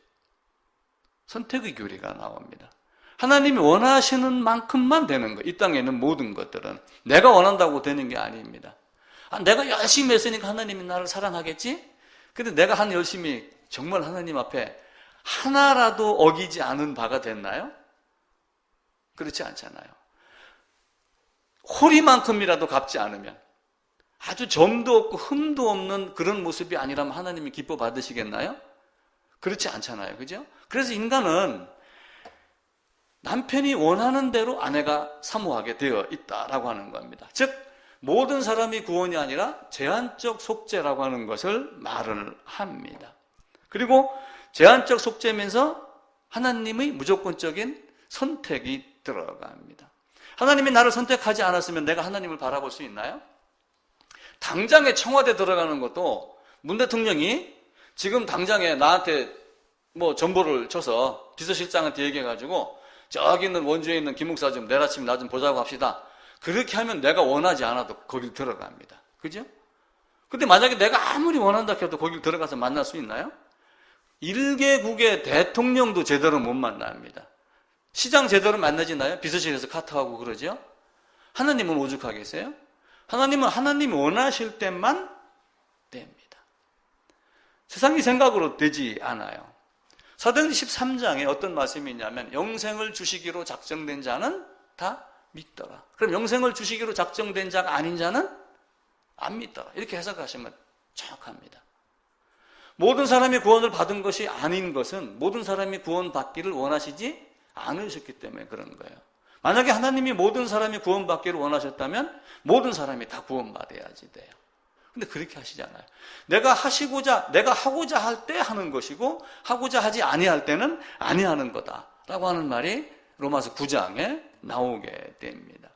[SPEAKER 1] 선택의 교리가 나옵니다. 하나님이 원하시는 만큼만 되는 거. 이 땅에 있는 모든 것들은 내가 원한다고 되는 게 아닙니다. 내가 열심히 했으니까 하나님이 나를 사랑하겠지? 근데 내가 한 열심히 정말 하나님 앞에 하나라도 어기지 않은 바가 됐나요? 그렇지 않잖아요. 호리만큼이라도 갚지 않으면 아주 점도 없고 흠도 없는 그런 모습이 아니라면 하나님이 기뻐 받으시겠나요? 그렇지 않잖아요. 그죠? 그래서 인간은 남편이 원하는 대로 아내가 사모하게 되어 있다라고 하는 겁니다. 즉 모든 사람이 구원이 아니라 제한적 속죄라고 하는 것을 말을 합니다. 그리고 제한적 속죄면서 하나님의 무조건적인 선택이 들어갑니다. 하나님이 나를 선택하지 않았으면 내가 하나님을 바라볼 수 있나요? 당장에 청와대 들어가는 것도 문 대통령이 지금 당장에 나한테 전보를 쳐서 비서실장한테 얘기해가지고 저기 있는 원주에 있는 김 목사 좀 내일 아침 나 좀 보자고 합시다. 그렇게 하면 내가 원하지 않아도 거길 들어갑니다. 그죠? 근데 만약에 내가 아무리 원한다 해도 거길 들어가서 만날 수 있나요? 1개국의 대통령도 제대로 못 만납니다. 시장 제대로 만나지나요? 비서실에서 카트하고 그러죠? 하나님은 오죽하겠어요? 하나님은 하나님이 원하실 때만 됩니다. 세상의 생각으로 되지 않아요. 사도행전 13장에 어떤 말씀이 있냐면 영생을 주시기로 작정된 자는 다 믿더라. 그럼 영생을 주시기로 작정된 자가 아닌 자는 안 믿더라. 이렇게 해석하시면 정확합니다. 모든 사람이 구원을 받은 것이 아닌 것은 모든 사람이 구원받기를 원하시지 않으셨기 때문에 그런 거예요. 만약에 하나님이 모든 사람이 구원받기를 원하셨다면 모든 사람이 다 구원받아야지 돼요. 근데 그렇게 하시잖아요. 내가 하고자 할 때 하는 것이고 하고자 하지 아니할 때는 아니하는 거다라고 하는 말이 로마서 9장에 나오게 됩니다.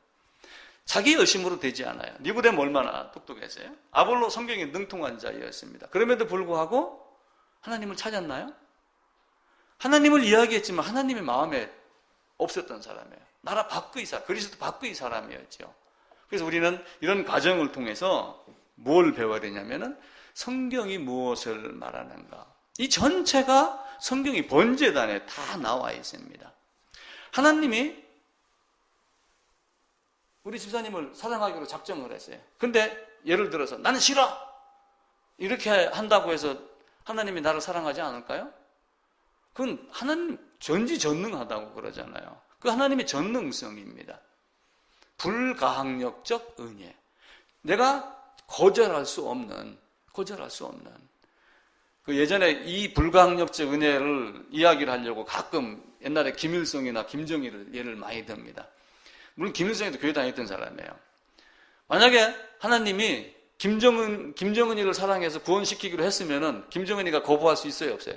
[SPEAKER 1] 자기 열심으로 되지 않아요. 니고데모 얼마나 똑똑했어요? 아볼로 성경에 능통한 자였습니다. 그럼에도 불구하고 하나님을 찾았나요? 하나님을 이야기했지만 하나님의 마음에 없었던 사람이에요. 나라 밖의 사람, 그리스도 밖의 사람이었죠. 그래서 우리는 이런 과정을 통해서 뭘 배워야 되냐면은 성경이 무엇을 말하는가. 이 전체가 성경이 번제단에 다 나와 있습니다. 하나님이 우리 집사님을 사랑하기로 작정을 했어요. 근데 예를 들어서 나는 싫어! 이렇게 한다고 해서 하나님이 나를 사랑하지 않을까요? 그건 하나님 전지전능하다고 그러잖아요. 그 하나님의 전능성입니다. 불가항력적 은혜. 내가 거절할 수 없는 그 예전에 이 불가항력적 은혜를 이야기를 하려고 가끔 옛날에 김일성이나 김정일을 예를 많이 듭니다. 물론 김일성이도 교회 다녔던 사람이에요. 만약에 하나님이 김정은이를 사랑해서 구원시키기로 했으면은 김정은이가 거부할 수 있어요, 없어요?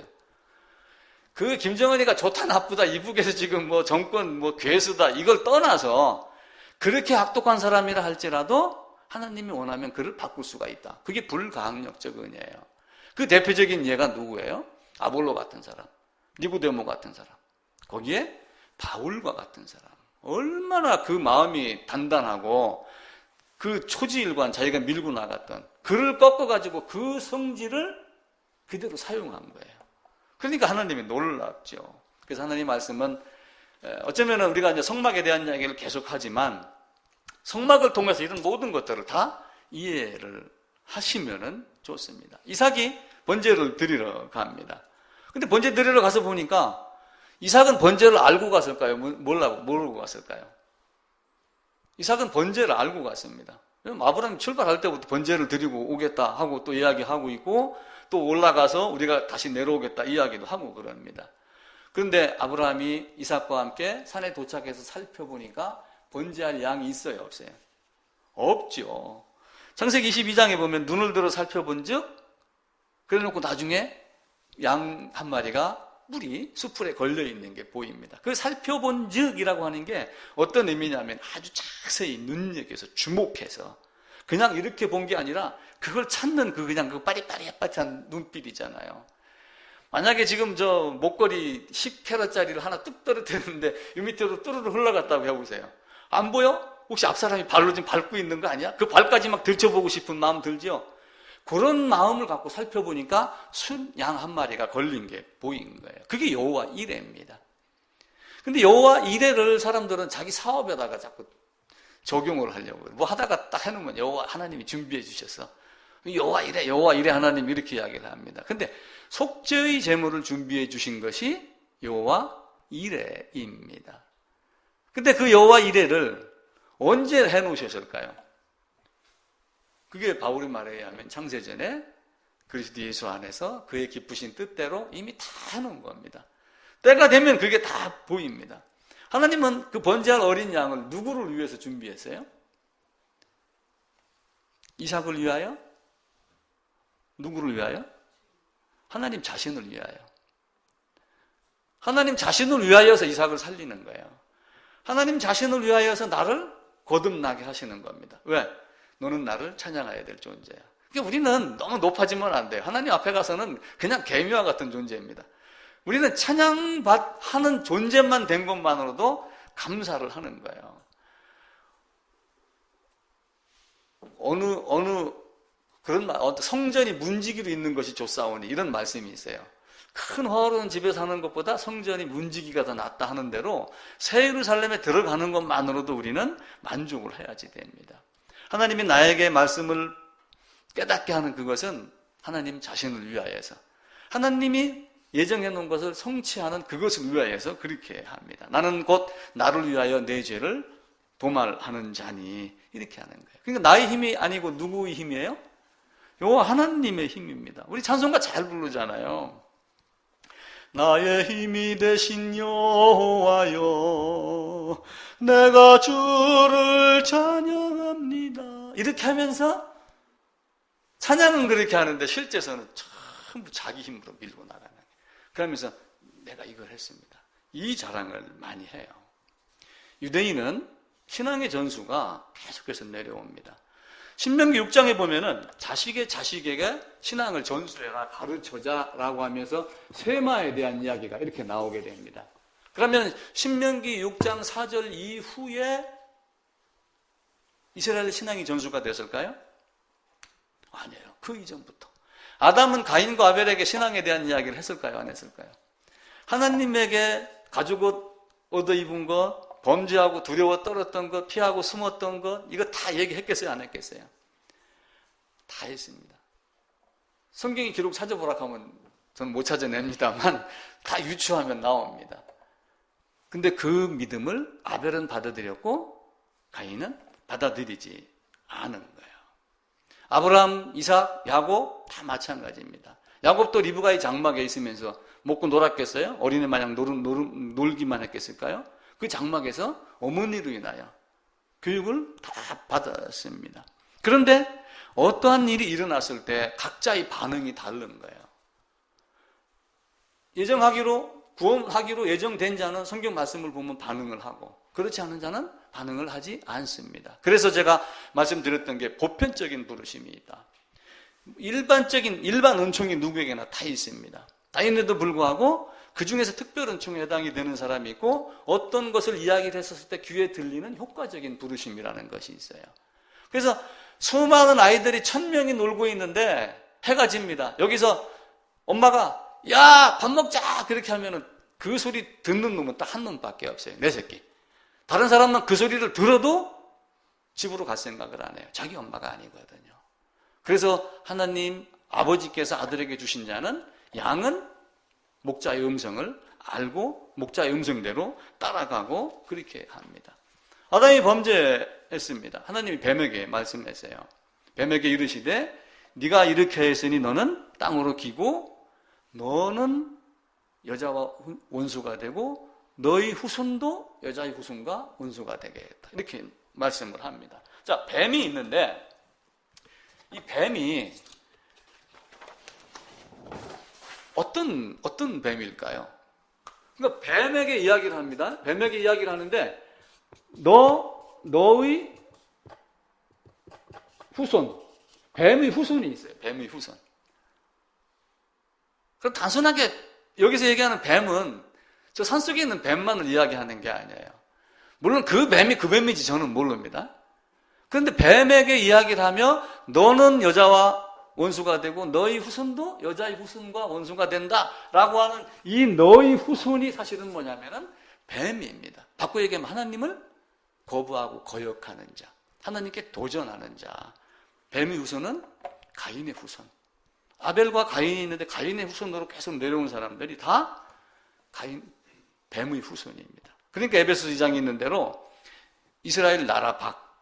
[SPEAKER 1] 그 김정은이가 좋다 나쁘다 이북에서 지금 뭐 정권 괴수다 이걸 떠나서 그렇게 악독한 사람이라 할지라도 하나님이 원하면 그를 바꿀 수가 있다. 그게 불가항력적 은혜예요. 그 대표적인 예가 누구예요? 아볼로 같은 사람, 니고데모 같은 사람, 거기에 바울과 같은 사람. 얼마나 그 마음이 단단하고 그 초지일관 자기가 밀고 나갔던 그를 꺾어가지고 그 성질을 그대로 사용한 거예요. 그러니까 하나님이 놀랍죠. 그래서 하나님 말씀은 어쩌면 우리가 이제 성막에 대한 이야기를 계속하지만 성막을 통해서 이런 모든 것들을 다 이해를 하시면은 좋습니다. 이삭이 번제를 드리러 갑니다. 근데 번제 드리러 가서 보니까 이삭은 번제를 알고 갔을까요? 모르고 갔을까요? 이삭은 번제를 알고 갔습니다. 아브라함이 출발할 때부터 번제를 드리고 오겠다 하고 또 이야기하고 있고 또 올라가서 우리가 다시 내려오겠다 이야기도 하고 그럽니다. 그런데 아브라함이 이삭과 함께 산에 도착해서 살펴보니까 번제할 양이 있어요, 없어요? 없죠. 창세기 22장에 보면 눈을 들어 살펴본 즉 그래놓고 나중에 양 한 마리가 뿔이 수풀에 걸려있는 게 보입니다. 그 살펴본 즉이라고 하는 게 어떤 의미냐면 아주 자세히 눈여겨서 주목해서 그냥 이렇게 본 게 아니라 그걸 찾는 그냥 그 빠릿빠릿한 눈빛이잖아요. 만약에 지금 저 목걸이 10캐럿짜리를 하나 뚝 떨어뜨렸는데 이 밑으로 뚜루루 흘러갔다고 해보세요. 안 보여? 혹시 앞사람이 발로 지금 밟고 있는 거 아니야? 그 발까지 막 들춰보고 싶은 마음 들죠? 그런 마음을 갖고 살펴보니까 순 양 한 마리가 걸린 게 보인 거예요. 그게 여호와 이레입니다. 근데 여호와 이레를 사람들은 자기 사업에다가 자꾸 적용을 하려고 해요. 뭐 하다가 딱 해놓으면 여호와 하나님이 준비해 주셔서 여호와 이레 하나님 이렇게 이야기를 합니다. 근데 속죄의 제물을 준비해 주신 것이 여호와 이레입니다. 근데 그 여호와 이레를 언제 해놓으셨을까요? 그게 바울의 말에 의하면 창세전에 그리스도 예수 안에서 그의 기쁘신 뜻대로 이미 다 해놓은 겁니다. 때가 되면 그게 다 보입니다. 하나님은 그 번제할 어린 양을 누구를 위해서 준비했어요? 이삭을 위하여? 누구를 위하여? 하나님 자신을 위하여. 하나님 자신을 위하여서 이삭을 살리는 거예요. 하나님 자신을 위하여서 나를 거듭나게 하시는 겁니다. 왜? 너는 나를 찬양해야 될 존재야. 그러니까 우리는 너무 높아지면 안 돼요. 하나님 앞에 가서는 그냥 개미와 같은 존재입니다. 우리는 찬양하는 존재만 된 것만으로도 감사를 하는 거예요. 성전이 문지기로 있는 것이 좋사오니 이런 말씀이 있어요. 큰 화로운 집에 사는 것보다 성전이 문지기가 더 낫다 하는 대로 새 예루살렘에 들어가는 것만으로도 우리는 만족을 해야지 됩니다. 하나님이 나에게 말씀을 깨닫게 하는 그것은 하나님 자신을 위하여서 하나님이 예정해 놓은 것을 성취하는 그것을 위하여서 그렇게 합니다. 나는 곧 나를 위하여 내 죄를 도말하는 자니, 이렇게 하는 거예요. 그러니까 나의 힘이 아니고 누구의 힘이에요? 요 하나님의 힘입니다. 우리 찬송가 잘 부르잖아요. 나의 힘이 되신 여호와여, 내가 주를 찬양합니다. 이렇게 하면서 찬양은 그렇게 하는데 실제서는 전부 자기 힘으로 밀고 나가는 거예요. 그러면서 내가 이걸 했습니다. 이 자랑을 많이 해요. 유대인은 신앙의 전수가 계속해서 내려옵니다. 신명기 6장에 보면은 자식에게 신앙을 전수해라, 가르쳐자라고 하면서 쇠마에 대한 이야기가 이렇게 나오게 됩니다. 그러면 신명기 6장 4절 이후에 이스라엘의 신앙이 전수가 됐을까요? 아니에요. 그 이전부터. 아담은 가인과 아벨에게 신앙에 대한 이야기를 했을까요? 안 했을까요? 하나님에게 가죽 옷 얻어 입은 것, 범죄하고 두려워 떨었던 것, 피하고 숨었던 것, 이거 다 얘기했겠어요? 안 했겠어요? 다 했습니다. 성경의 기록 찾아보라고 하면 저는 못 찾아냅니다만 다 유추하면 나옵니다. 근데 그 믿음을 아벨은 받아들였고 가인은 받아들이지 않은 거예요. 아브라함, 이삭, 야곱 다 마찬가지입니다. 야곱도 리브가의 장막에 있으면서 먹고 놀았겠어요? 어린애 마냥 놀기만 했겠을까요? 그 장막에서 어머니로 인하여 교육을 다 받았습니다. 그런데 어떠한 일이 일어났을 때 각자의 반응이 다른 거예요. 구원하기로 예정된 자는 성경 말씀을 보면 반응을 하고, 그렇지 않은 자는 반응을 하지 않습니다. 그래서 제가 말씀드렸던 게 보편적인 부르심이 있다. 일반 은총이 누구에게나 다 있습니다. 다 있는데도 불구하고 그 중에서 특별 은총에 해당이 되는 사람이 있고, 어떤 것을 이야기를 했었을 때 귀에 들리는 효과적인 부르심이라는 것이 있어요. 그래서 수많은 아이들이 1000명이 놀고 있는데 해가 집니다. 여기서 엄마가 야, 밥 먹자! 그렇게 하면은 그 소리 듣는 놈은 딱 한 놈밖에 없어요. 내 새끼. 다른 사람은 그 소리를 들어도 집으로 갈 생각을 안 해요. 자기 엄마가 아니거든요. 그래서 하나님 아버지께서 아들에게 주신 자는, 양은 목자의 음성을 알고 목자의 음성대로 따라가고 그렇게 합니다. 아담이 범죄했습니다. 하나님이 뱀에게 말씀했어요. 뱀에게 이르시되 네가 이렇게 했으니 너는 땅으로 기고 너는 여자와 원수가 되고 너희 후손도 여자의 후손과 원수가 되겠다. 이렇게 말씀을 합니다. 자, 뱀이 있는데 이 뱀이 어떤 뱀일까요? 그러니까 뱀에게 이야기를 합니다. 뱀에게 이야기를 하는데 너의 후손, 뱀의 후손이 있어요. 뱀의 후손. 그럼 단순하게 여기서 얘기하는 뱀은 저 산속에 있는 뱀만을 이야기하는 게 아니에요. 물론 그 뱀이 그 뱀인지 저는 모릅니다. 그런데 뱀에게 이야기를 하며 너는 여자와 원수가 되고 너희 후손도 여자의 후손과 원수가 된다라고 하는 이 너희 후손이 사실은 뭐냐면은 뱀입니다. 바꿔 얘기하면 하나님을 거부하고 거역하는 자, 하나님께 도전하는 자. 뱀의 후손은 가인의 후손. 아벨과 가인이 있는데 가인의 후손으로 계속 내려온 사람들이 다 뱀의 후손입니다. 그러니까 에베소 2장에 있는 대로 이스라엘 나라 밖,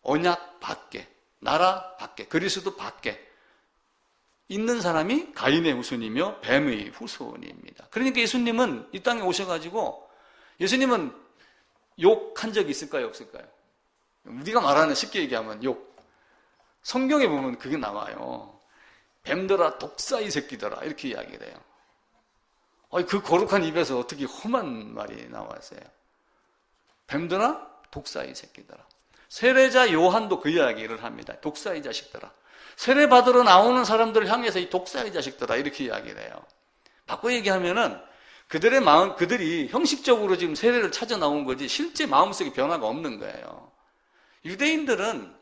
[SPEAKER 1] 언약 밖에, 나라 밖에, 그리스도 밖에 있는 사람이 가인의 후손이며 뱀의 후손입니다. 그러니까 예수님은 이 땅에 오셔가지고 예수님은 욕한 적이 있을까요? 없을까요? 우리가 말하는 쉽게 얘기하면 욕. 성경에 보면 그게 나와요. 뱀들아, 독사이 새끼들아, 이렇게 이야기를 해요. 그 거룩한 입에서 어떻게 험한 말이 나왔어요? 뱀들아, 독사이 새끼들아. 세례자 요한도 그 이야기를 합니다. 독사이 자식들아. 세례 받으러 나오는 사람들을 향해서 이 독사이 자식들아, 이렇게 이야기를 해요. 바꿔 얘기하면은 그들이 형식적으로 지금 세례를 찾아 나온 거지 실제 마음속에 변화가 없는 거예요. 유대인들은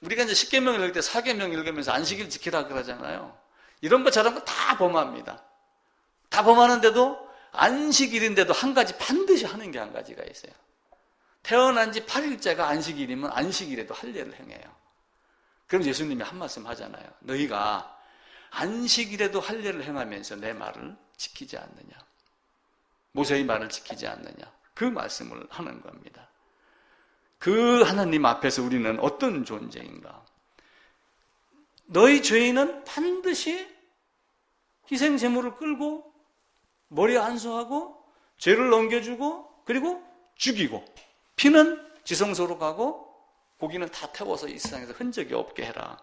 [SPEAKER 1] 우리가 이제 10계명 읽을 때 4계명 읽으면서 안식일 지키라 그러잖아요. 이런 거 저런 거 다 범합니다. 다 범하는데도 안식일인데도 한 가지 반드시 하는 게 한 가지가 있어요. 태어난 지 8일째가 안식일이면 안식일에도 할례를 행해요. 그럼 예수님이 한 말씀 하잖아요. 너희가 안식일에도 할례를 행하면서 내 말을 지키지 않느냐? 모세의 말을 지키지 않느냐? 그 말씀을 하는 겁니다. 그 하나님 앞에서 우리는 어떤 존재인가? 너희 죄인은 반드시 희생 제물을 끌고 머리에 안수하고 죄를 넘겨주고 그리고 죽이고 피는 지성소로 가고 고기는 다 태워서 이 세상에서 흔적이 없게 해라.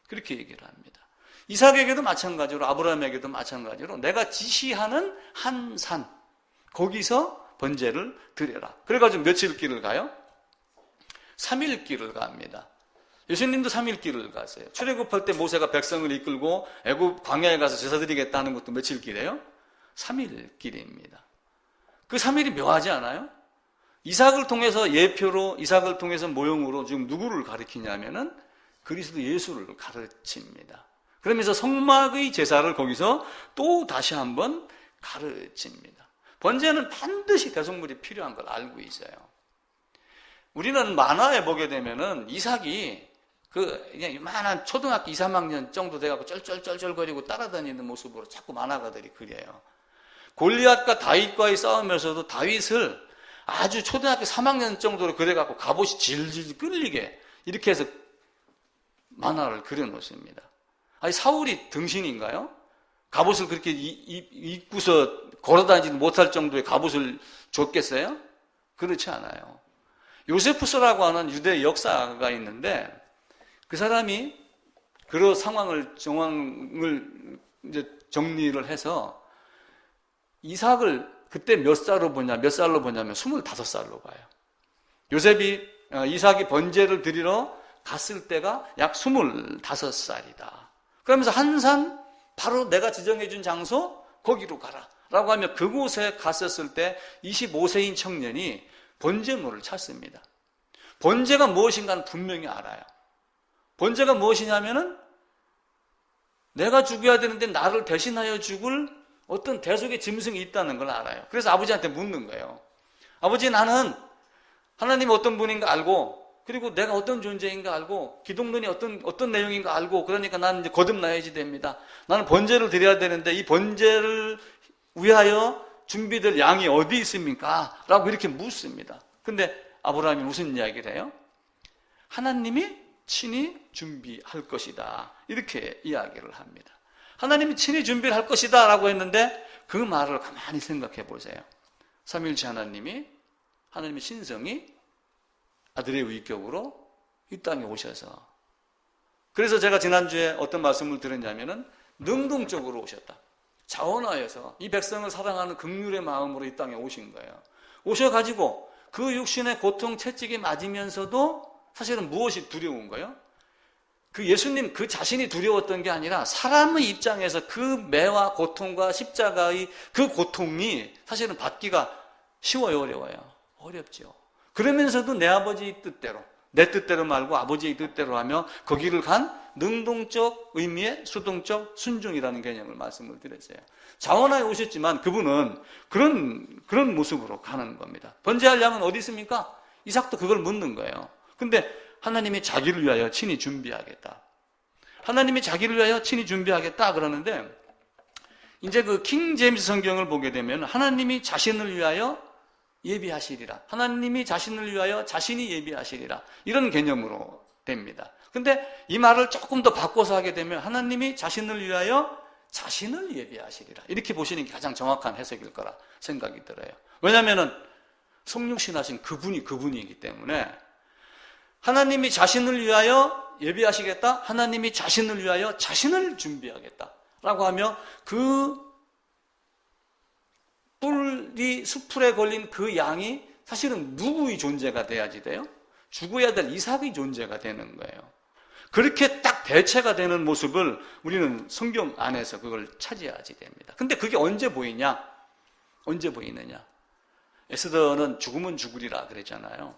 [SPEAKER 1] 그렇게 얘기를 합니다. 이삭에게도 마찬가지로 아브라함에게도 마찬가지로 내가 지시하는 한 산 거기서 번제를 드려라. 그래가지고 며칠 길을 가요? 3일 길을 갑니다. 예수님도 3일 길을 가세요. 출애굽할 때 모세가 백성을 이끌고 애굽 광야에 가서 제사 드리겠다는 것도 며칠 길이에요? 3일 길입니다. 그 3일이 묘하지 않아요? 이삭을 통해서 예표로, 이삭을 통해서 모형으로 지금 누구를 가리키냐면은 그리스도 예수를 가르칩니다. 그러면서 성막의 제사를 거기서 또 다시 한번 가르칩니다. 번제는 반드시 대속물이 필요한 걸 알고 있어요. 우리는 만화에 보게 되면은 이삭이 그냥 이만한 초등학교 2, 3학년 정도 돼갖고 쩔쩔쩔쩔거리고 따라다니는 모습으로 자꾸 만화가들이 그려요. 골리앗과 다윗과의 싸움에서도 다윗을 아주 초등학교 3학년 정도로 그려갖고 갑옷이 질질 끌리게 이렇게 해서 만화를 그려놓습니다. 아니 사울이 등신인가요? 갑옷을 그렇게 입고서 걸어다니지 못할 정도의 갑옷을 줬겠어요? 그렇지 않아요. 요세푸스라고 하는 유대 역사가 있는데 그 사람이 그런 정황을 이제 정리를 해서 이삭을 그때 몇 살로 보냐면 25살로 봐요. 요셉이 이삭이 번제를 드리러 갔을 때가 약 25살이다. 그러면서 한 산 바로 내가 지정해 준 장소 거기로 가라 라고 하면 그곳에 갔었을 때 25세인 청년이 번제물을 찾습니다. 번제가 무엇인가는 분명히 알아요. 번제가 무엇이냐면은 내가 죽여야 되는데 나를 대신하여 죽을 어떤 대속의 짐승이 있다는 걸 알아요. 그래서 아버지한테 묻는 거예요. 아버지, 나는 하나님이 어떤 분인가 알고 그리고 내가 어떤 존재인가 알고 기독론이 어떤 내용인가 알고 그러니까 나는 이제 거듭나야지 됩니다. 나는 번제를 드려야 되는데 이 번제를 위하여 준비될 양이 어디 있습니까? 라고 이렇게 묻습니다. 근데 아브라함이 무슨 이야기를 해요? 하나님이 친히 준비할 것이다. 이렇게 이야기를 합니다. 하나님이 친히 준비를 할 것이다 라고 했는데 그 말을 가만히 생각해 보세요. 삼위일체 하나님의 신성이 아들의 위격으로 이 땅에 오셔서 그래서 제가 지난주에 어떤 말씀을 드렸냐면은 능동적으로 오셨다. 자원하여서 이 백성을 사랑하는 긍휼의 마음으로 이 땅에 오신 거예요. 오셔가지고 그 육신의 고통 채찍이 맞으면서도 사실은 무엇이 두려운 거예요? 그 예수님 그 자신이 두려웠던 게 아니라 사람의 입장에서 그 매와 고통과 십자가의 그 고통이 사실은 받기가 쉬워요, 어려워요? 어렵죠. 그러면서도 내 아버지의 뜻대로, 내 뜻대로 말고 아버지의 뜻대로 하며 거기를 간 능동적 의미의 수동적 순종이라는 개념을 말씀을 드렸어요. 자원하에 오셨지만 그분은 그런 모습으로 가는 겁니다. 번제할 양은 어디 있습니까? 이삭도 그걸 묻는 거예요. 근데 하나님이 자기를 위하여 친히 준비하겠다. 하나님이 자기를 위하여 친히 준비하겠다 그러는데 이제 그 킹 제임스 성경을 보게 되면 하나님이 자신을 위하여 예비하시리라. 하나님이 자신을 위하여 자신이 예비하시리라. 이런 개념으로 됩니다. 근데 이 말을 조금 더 바꿔서 하게 되면 하나님이 자신을 위하여 자신을 예비하시리라. 이렇게 보시는 게 가장 정확한 해석일 거라 생각이 들어요. 왜냐하면 성육신하신 그분이기 때문에 하나님이 자신을 위하여 예비하시겠다. 하나님이 자신을 위하여 자신을 준비하겠다. 라고 하며 그 뿔이 수풀에 걸린 그 양이 사실은 누구의 존재가 돼야지 돼요? 죽어야 될 이삭의 존재가 되는 거예요. 그렇게 딱 대체가 되는 모습을 우리는 성경 안에서 그걸 차지하게 됩니다. 근데 그게 언제 보이냐? 언제 보이느냐? 에스더는 죽으면 죽으리라 그랬잖아요.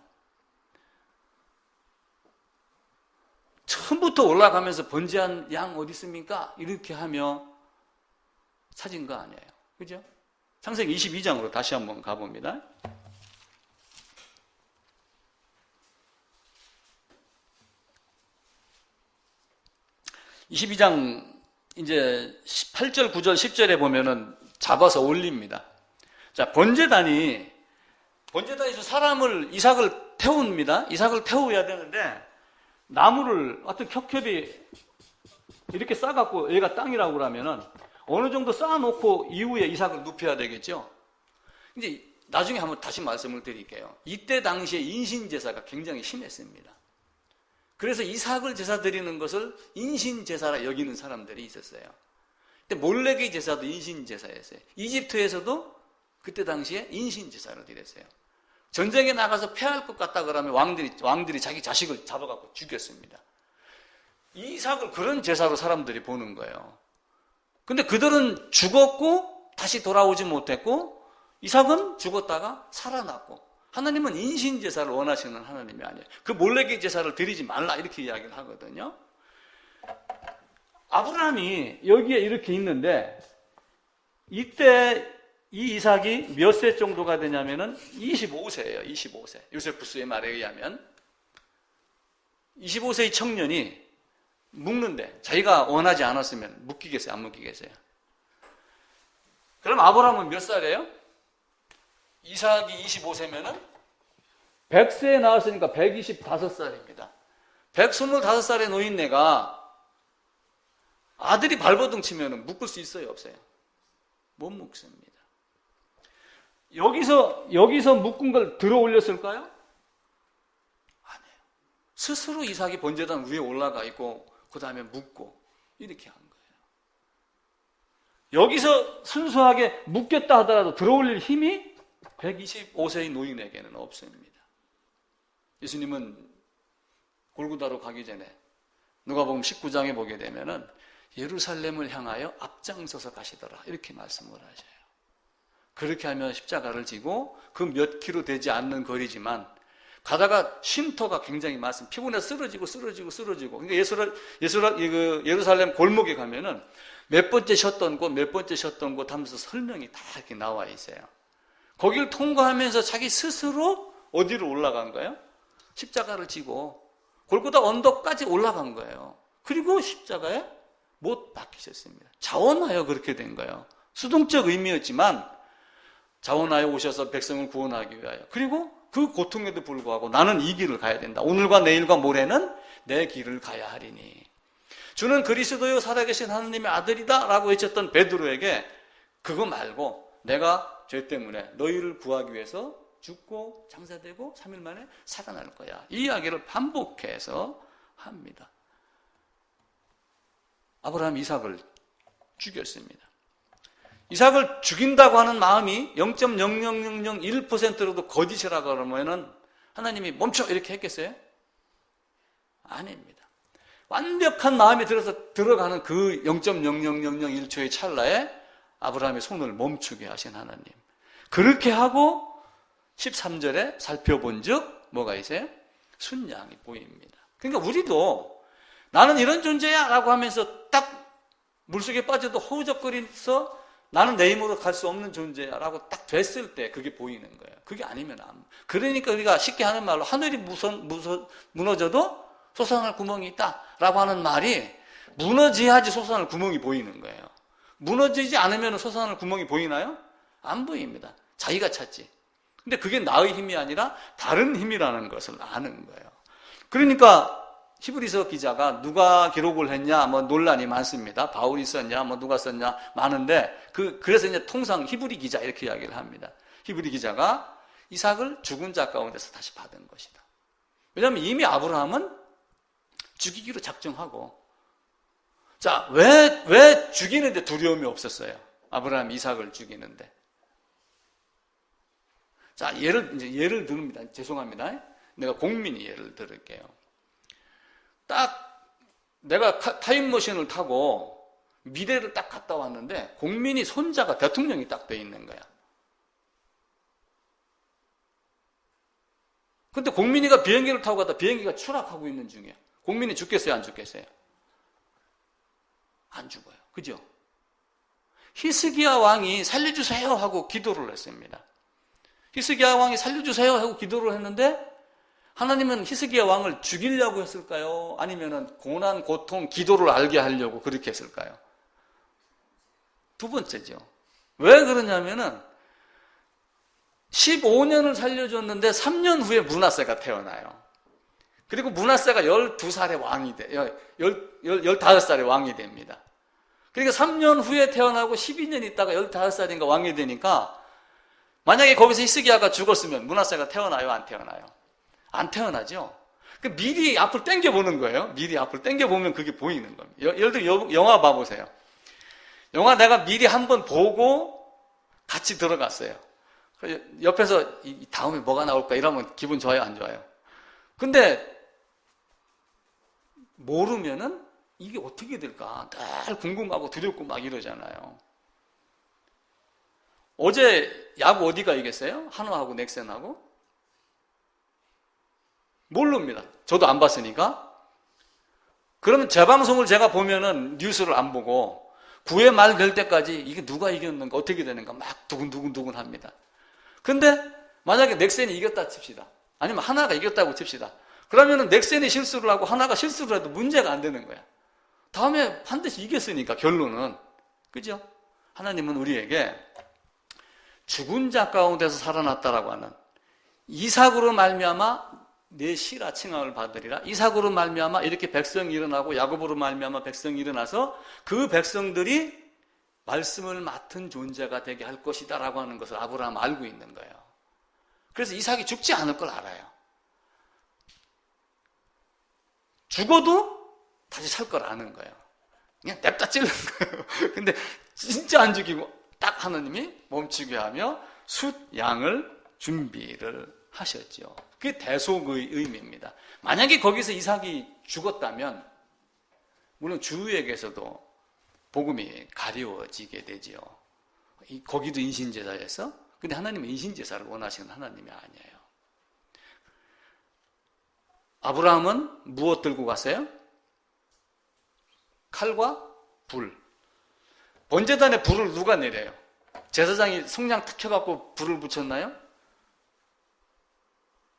[SPEAKER 1] 처음부터 올라가면서 번제한 양 어디 있습니까? 이렇게 하며 찾은 거 아니에요. 그죠? 창세기 22장으로 다시 한번 가봅니다. (22장) 이제 8절, 9절, 10절에 보면은 잡아서 올립니다. 자, 번제단에서 이삭을 태웁니다. 이삭을 태워야 되는데 나무를 어떤 겹겹이 이렇게 싸갖고 얘가 땅이라고 그러면은 어느 정도 쌓아놓고 이후에 이삭을 눕혀야 되겠죠. 이제 나중에 한번 다시 말씀을 드릴게요. 이때 당시에 인신제사가 굉장히 심했습니다. 그래서 이삭을 제사 드리는 것을 인신제사라 여기는 사람들이 있었어요. 근데 몰레기 제사도 인신제사였어요. 이집트에서도 그때 당시에 인신제사를 드렸어요. 전쟁에 나가서 패할 것 같다 그러면 왕들이 자기 자식을 잡아갖고 죽였습니다. 이삭을 그런 제사로 사람들이 보는 거예요. 근데 그들은 죽었고 다시 돌아오지 못했고 이삭은 죽었다가 살아났고 하나님은 인신제사를 원하시는 하나님이 아니에요. 그 몰레기 제사를 드리지 말라 이렇게 이야기를 하거든요. 아브라함이 여기에 이렇게 있는데 이때 이 이삭이 몇 세 정도가 되냐면은 25세예요. 25세. 요세푸스의 말에 의하면 25세의 청년이 묵는데 자기가 원하지 않았으면 묶이겠어요? 안 묶이겠어요? 그럼 아브라함은 몇 살이에요? 이삭이 25세면은 100세에 나왔으니까 125살입니다. 125살의 노인네가 아들이 발버둥 치면 묶을 수 있어요? 없어요? 못 묶습니다. 여기서 묶은 걸 들어 올렸을까요? 아니에요. 스스로 이삭이 번제단 위에 올라가 있고 그 다음에 묶고 이렇게 한 거예요. 여기서 순수하게 묶였다 하더라도 들어 올릴 힘이 125세의 노인에게는 없습니다. 예수님은 골고다로 가기 전에 누가복음 19장에 보게 되면은 예루살렘을 향하여 앞장서서 가시더라 이렇게 말씀을 하셔요. 그렇게 하면 십자가를 지고 그 몇 킬로 되지 않는 거리지만 가다가 쉼터가 굉장히 많습니다. 피곤해서 쓰러지고 그러니까 예루살렘 골목에 가면은 몇 번째 쉬었던 곳 하면서 설명이 다 이렇게 나와 있어요. 거기를 통과하면서 자기 스스로 어디로 올라간 거예요? 십자가를 지고 골고다 언덕까지 올라간 거예요. 그리고 십자가에 못 박히셨습니다. 자원하여 그렇게 된 거예요. 수동적 의미였지만 자원하여 오셔서 백성을 구원하기 위하여. 그리고 그 고통에도 불구하고 나는 이 길을 가야 된다. 오늘과 내일과 모레는 내 길을 가야 하리니. 주는 그리스도요 살아계신 하나님의 아들이다 라고 외쳤던 베드로에게 그거 말고 내가 죄 때문에 너희를 구하기 위해서 죽고 장사되고 3일 만에 살아날 거야. 이 이야기를 반복해서 합니다. 아브라함 이삭을 죽였습니다. 이삭을 죽인다고 하는 마음이 0.00001%로도 거짓이라고 그러면은 하나님이 멈춰 이렇게 했겠어요? 아닙니다. 완벽한 마음이 들어가는 그 0.00001초의 찰나에 아브라함의 손을 멈추게 하신 하나님. 그렇게 하고 13절에 살펴본 즉 뭐가 있어요? 순양이 보입니다. 그러니까 우리도 나는 이런 존재야 라고 하면서 딱 물속에 빠져도 허우적거리면서 나는 내 힘으로 갈 수 없는 존재야 라고 딱 됐을 때 그게 보이는 거예요. 그게 아니면 안. 그러니까 우리가 쉽게 하는 말로 하늘이 무너져도 솟아날 구멍이 있다 라고 하는 말이 무너져야지 솟아날 구멍이 보이는 거예요. 무너지지 않으면 솟아날 구멍이 보이나요? 안 보입니다. 자기가 찾지. 근데 그게 나의 힘이 아니라 다른 힘이라는 것을 아는 거예요. 그러니까 히브리서 기자가 누가 기록을 했냐 뭐 논란이 많습니다. 바울이 썼냐 뭐 누가 썼냐 많은데 그래서 이제 통상 히브리 기자 이렇게 이야기를 합니다. 히브리 기자가 이삭을 죽은 자 가운데서 다시 받은 것이다. 왜냐하면 이미 아브라함은 죽이기로 작정하고 자, 왜 죽이는데 두려움이 없었어요? 아브라함 이삭을 죽이는데. 자, 예를 듭니다. 죄송합니다. 내가 공민이 예를 들을게요. 딱 내가 타임머신을 타고 미래를 딱 갔다 왔는데 공민이 손자가 대통령이 딱 돼 있는 거야. 근데 공민이가 비행기를 타고 가다 비행기가 추락하고 있는 중이야. 공민이 죽겠어요? 안 죽겠어요? 안 죽어요. 그죠? 히스기야 왕이 살려주세요 하고 기도를 했습니다. 히스기야 왕이 살려주세요 하고 기도를 했는데 하나님은 히스기야 왕을 죽이려고 했을까요? 아니면 고난, 고통, 기도를 알게 하려고 그렇게 했을까요? 두 번째죠. 왜 그러냐면은 15년을 살려줬는데 3년 후에 므낫세가 태어나요. 그리고 므낫세가 12살의 왕이 돼, 15살의 왕이 됩니다. 그러니까 3년 후에 태어나고 12년 있다가 15살인가 왕이 되니까 만약에 거기서 히스기야가 죽었으면 므낫세가 태어나요? 안 태어나요? 안 태어나죠? 미리 앞을 당겨보는 거예요. 미리 앞을 당겨보면 그게 보이는 겁니다. 예를 들어 영화 봐보세요. 영화 내가 미리 한번 보고 같이 들어갔어요. 옆에서 다음에 뭐가 나올까 이러면 기분 좋아요? 안 좋아요? 근데 모르면은 이게 어떻게 될까 늘 궁금하고 두렵고 막 이러잖아요. 어제 야구 어디가 이겼어요? 한화하고 넥센하고? 모릅니다. 저도 안 봤으니까. 그러면 재방송을 제가 보면은 뉴스를 안 보고 9회 말 될 때까지 이게 누가 이겼는가 어떻게 되는가 막 두근두근 합니다. 근데 만약에 넥센이 이겼다 칩시다. 아니면 하나가 이겼다고 칩시다. 그러면은 넥센이 실수를 하고 하나가 실수를 해도 문제가 안 되는 거야. 다음에 반드시 이겼으니까 결론은. 그죠? 하나님은 우리에게 죽은 자 가운데서 살아났다라고 하는 이삭으로 말미암아 내 시라 칭함을 받으리라. 이삭으로 말미암아 이렇게 백성이 일어나고 야곱으로 말미암아 백성이 일어나서 그 백성들이 말씀을 맡은 존재가 되게 할 것이다 라고 하는 것을 아브라함 알고 있는 거예요. 그래서 이삭이 죽지 않을 걸 알아요. 죽어도 다시 살 걸 아는 거예요. 그냥 냅다 찔른 거예요. 근데 진짜 안 죽이고 딱 하나님이 멈추게 하며 숫 양을 준비를 하셨죠. 그게 대속의 의미입니다. 만약에 거기서 이삭이 죽었다면 물론 주에게서도 복음이 가려워지게 되죠. 거기도 인신제사에서. 근데 하나님은 인신제사를 원하시는 하나님이 아니에요. 아브라함은 무엇 들고 갔어요? 칼과 불. 번제단에 불을 누가 내려요? 제사장이 성냥 탁 켜갖고 불을 붙였나요?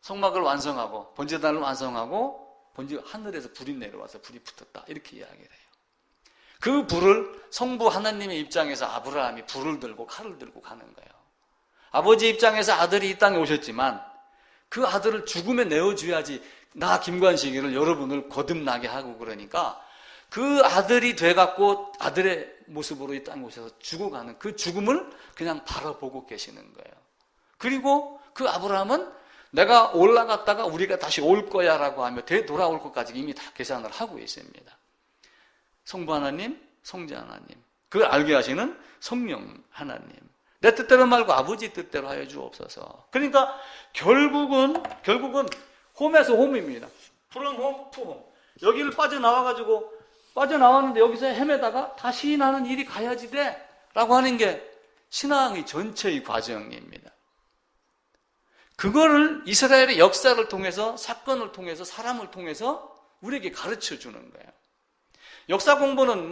[SPEAKER 1] 성막을 완성하고 번제단을 완성하고 하늘에서 불이 내려와서 불이 붙었다 이렇게 이야기를 해요. 그 불을 성부 하나님의 입장에서 아브라함이 불을 들고 칼을 들고 가는 거예요. 아버지 입장에서 아들이 이 땅에 오셨지만 그 아들을 죽음에 내어줘야지 나 김관식이를 여러분을 거듭나게 하고 그러니까 그 아들이 돼갖고 아들의 모습으로 이 땅에 오셔서 죽어가는 그 죽음을 그냥 바라보고 계시는 거예요. 그리고 그 아브라함은 내가 올라갔다가 우리가 다시 올 거야 라고 하며 되돌아올 것까지 이미 다 계산을 하고 있습니다. 성부 하나님, 성자 하나님, 그걸 알게 하시는 성령 하나님. 내 뜻대로 말고 아버지 뜻대로 하여 주옵소서. 그러니까 결국은 홈에서 홈입니다. from home to home. 여기를 빠져나왔는데 여기서 헤매다가 다시 나는 일이 가야지 돼 라고 하는 게 신앙의 전체의 과정입니다. 그거를 이스라엘의 역사를 통해서 사건을 통해서 사람을 통해서 우리에게 가르쳐 주는 거예요. 역사 공부는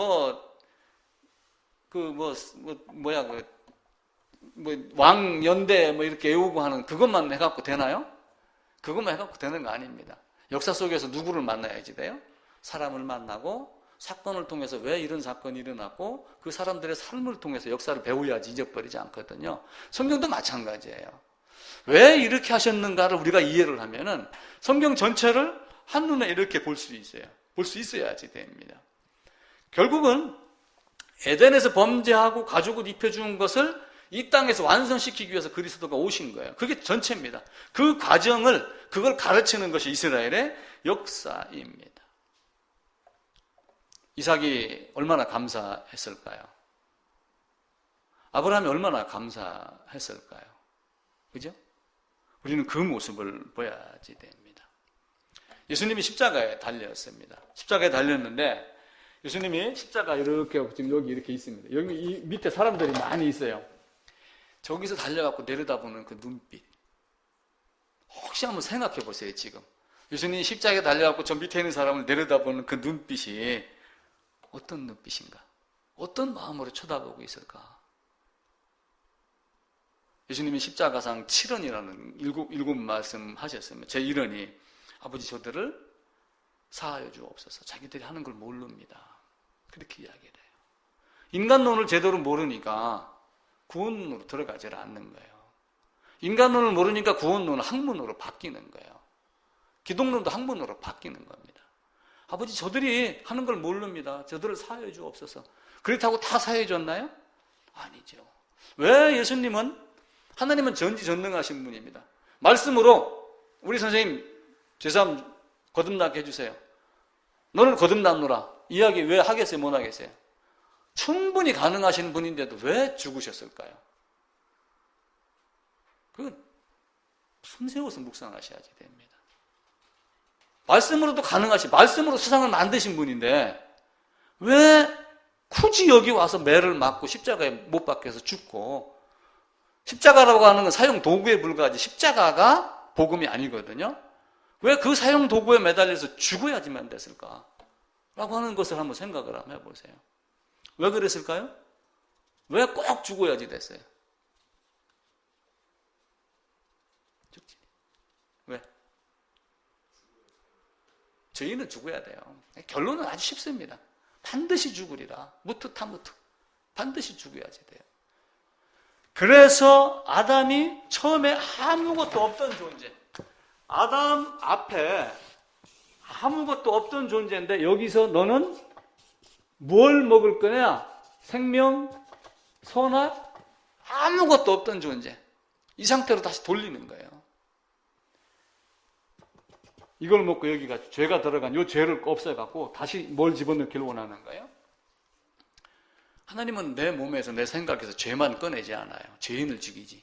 [SPEAKER 1] 왕연대 이렇게 외우고 하는 그것만 해갖고 되나요? 그것만 해갖고 되는 거 아닙니다. 역사 속에서 누구를 만나야지 돼요? 사람을 만나고 사건을 통해서 왜 이런 사건이 일어났고 그 사람들의 삶을 통해서 역사를 배워야지 잊어버리지 않거든요. 성경도 마찬가지예요. 왜 이렇게 하셨는가를 우리가 이해를 하면은 성경 전체를 한눈에 이렇게 볼 수 있어요. 볼 수 있어야지 됩니다. 결국은 에덴에서 범죄하고 가죽을 입혀준 것을 이 땅에서 완성시키기 위해서 그리스도가 오신 거예요. 그게 전체입니다. 그 과정을 그걸 가르치는 것이 이스라엘의 역사입니다. 이삭이 얼마나 감사했을까요? 아브라함이 얼마나 감사했을까요? 그죠? 우리는 그 모습을 보야지 됩니다. 예수님이 십자가에 달렸습니다. 십자가에 달렸는데 예수님이 십자가 이렇게 지금 여기 이렇게 있습니다. 여기 이 밑에 사람들이 많이 있어요. 저기서 달려갖고 내려다보는 그 눈빛. 혹시 한번 생각해 보세요, 지금. 예수님이 십자가에 달려갖고 저 밑에 있는 사람을 내려다보는 그 눈빛이 어떤 눈빛인가? 어떤 마음으로 쳐다보고 있을까? 예수님이 십자가상 7원이라는 일곱 말씀 하셨습니다. 제 1원이 아버지 저들을 사하여 주옵소서. 자기들이 하는 걸 모릅니다. 그렇게 이야기를 해요. 인간론을 제대로 모르니까 구원론으로 들어가지 않는 거예요. 인간론을 모르니까 구원론은 학문으로 바뀌는 거예요. 기독론도 학문으로 바뀌는 겁니다. 아버지, 저들이 하는 걸 모릅니다. 저들을 사해해 주옵소서. 그렇다고 다 사해해 줬나요? 아니죠. 왜 예수님은, 하나님은 전지전능하신 분입니다. 말씀으로 우리 선생님 죄삼 거듭나게 해주세요. 너는 거듭났노라. 이야기 왜 하겠어요? 못 하겠어요? 충분히 가능하신 분인데도 왜 죽으셨을까요? 그건 숨세워서 묵상하셔야지 됩니다. 말씀으로도 가능하신, 말씀으로 세상을 만드신 분인데 왜 굳이 여기 와서 매를 맞고 십자가에 못 박혀서 죽고, 십자가라고 하는 건 사용 도구에 불과하지 십자가가 복음이 아니거든요. 왜 그 사용 도구에 매달려서 죽어야지만 됐을까? 라고 하는 것을 한번 생각을 한번 해보세요. 왜 그랬을까요? 왜 꼭 죽어야지 됐어요? 죽지. 왜? 저희는 죽어야 돼요. 결론은 아주 쉽습니다. 반드시 죽으리라. 무트타무트. 반드시 죽어야지 돼요. 그래서 아담이 처음에 아무것도 없던 존재, 아담 앞에 아무것도 없던 존재인데 여기서 너는 뭘 먹을 거냐? 생명, 선악, 아무것도 없던 존재. 이 상태로 다시 돌리는 거예요. 이걸 먹고 여기가 죄가 들어간 이 죄를 없애갖고 다시 뭘 집어넣기를 원하는 거예요? 하나님은 내 몸에서, 내 생각에서 죄만 꺼내지 않아요. 죄인을 죽이지.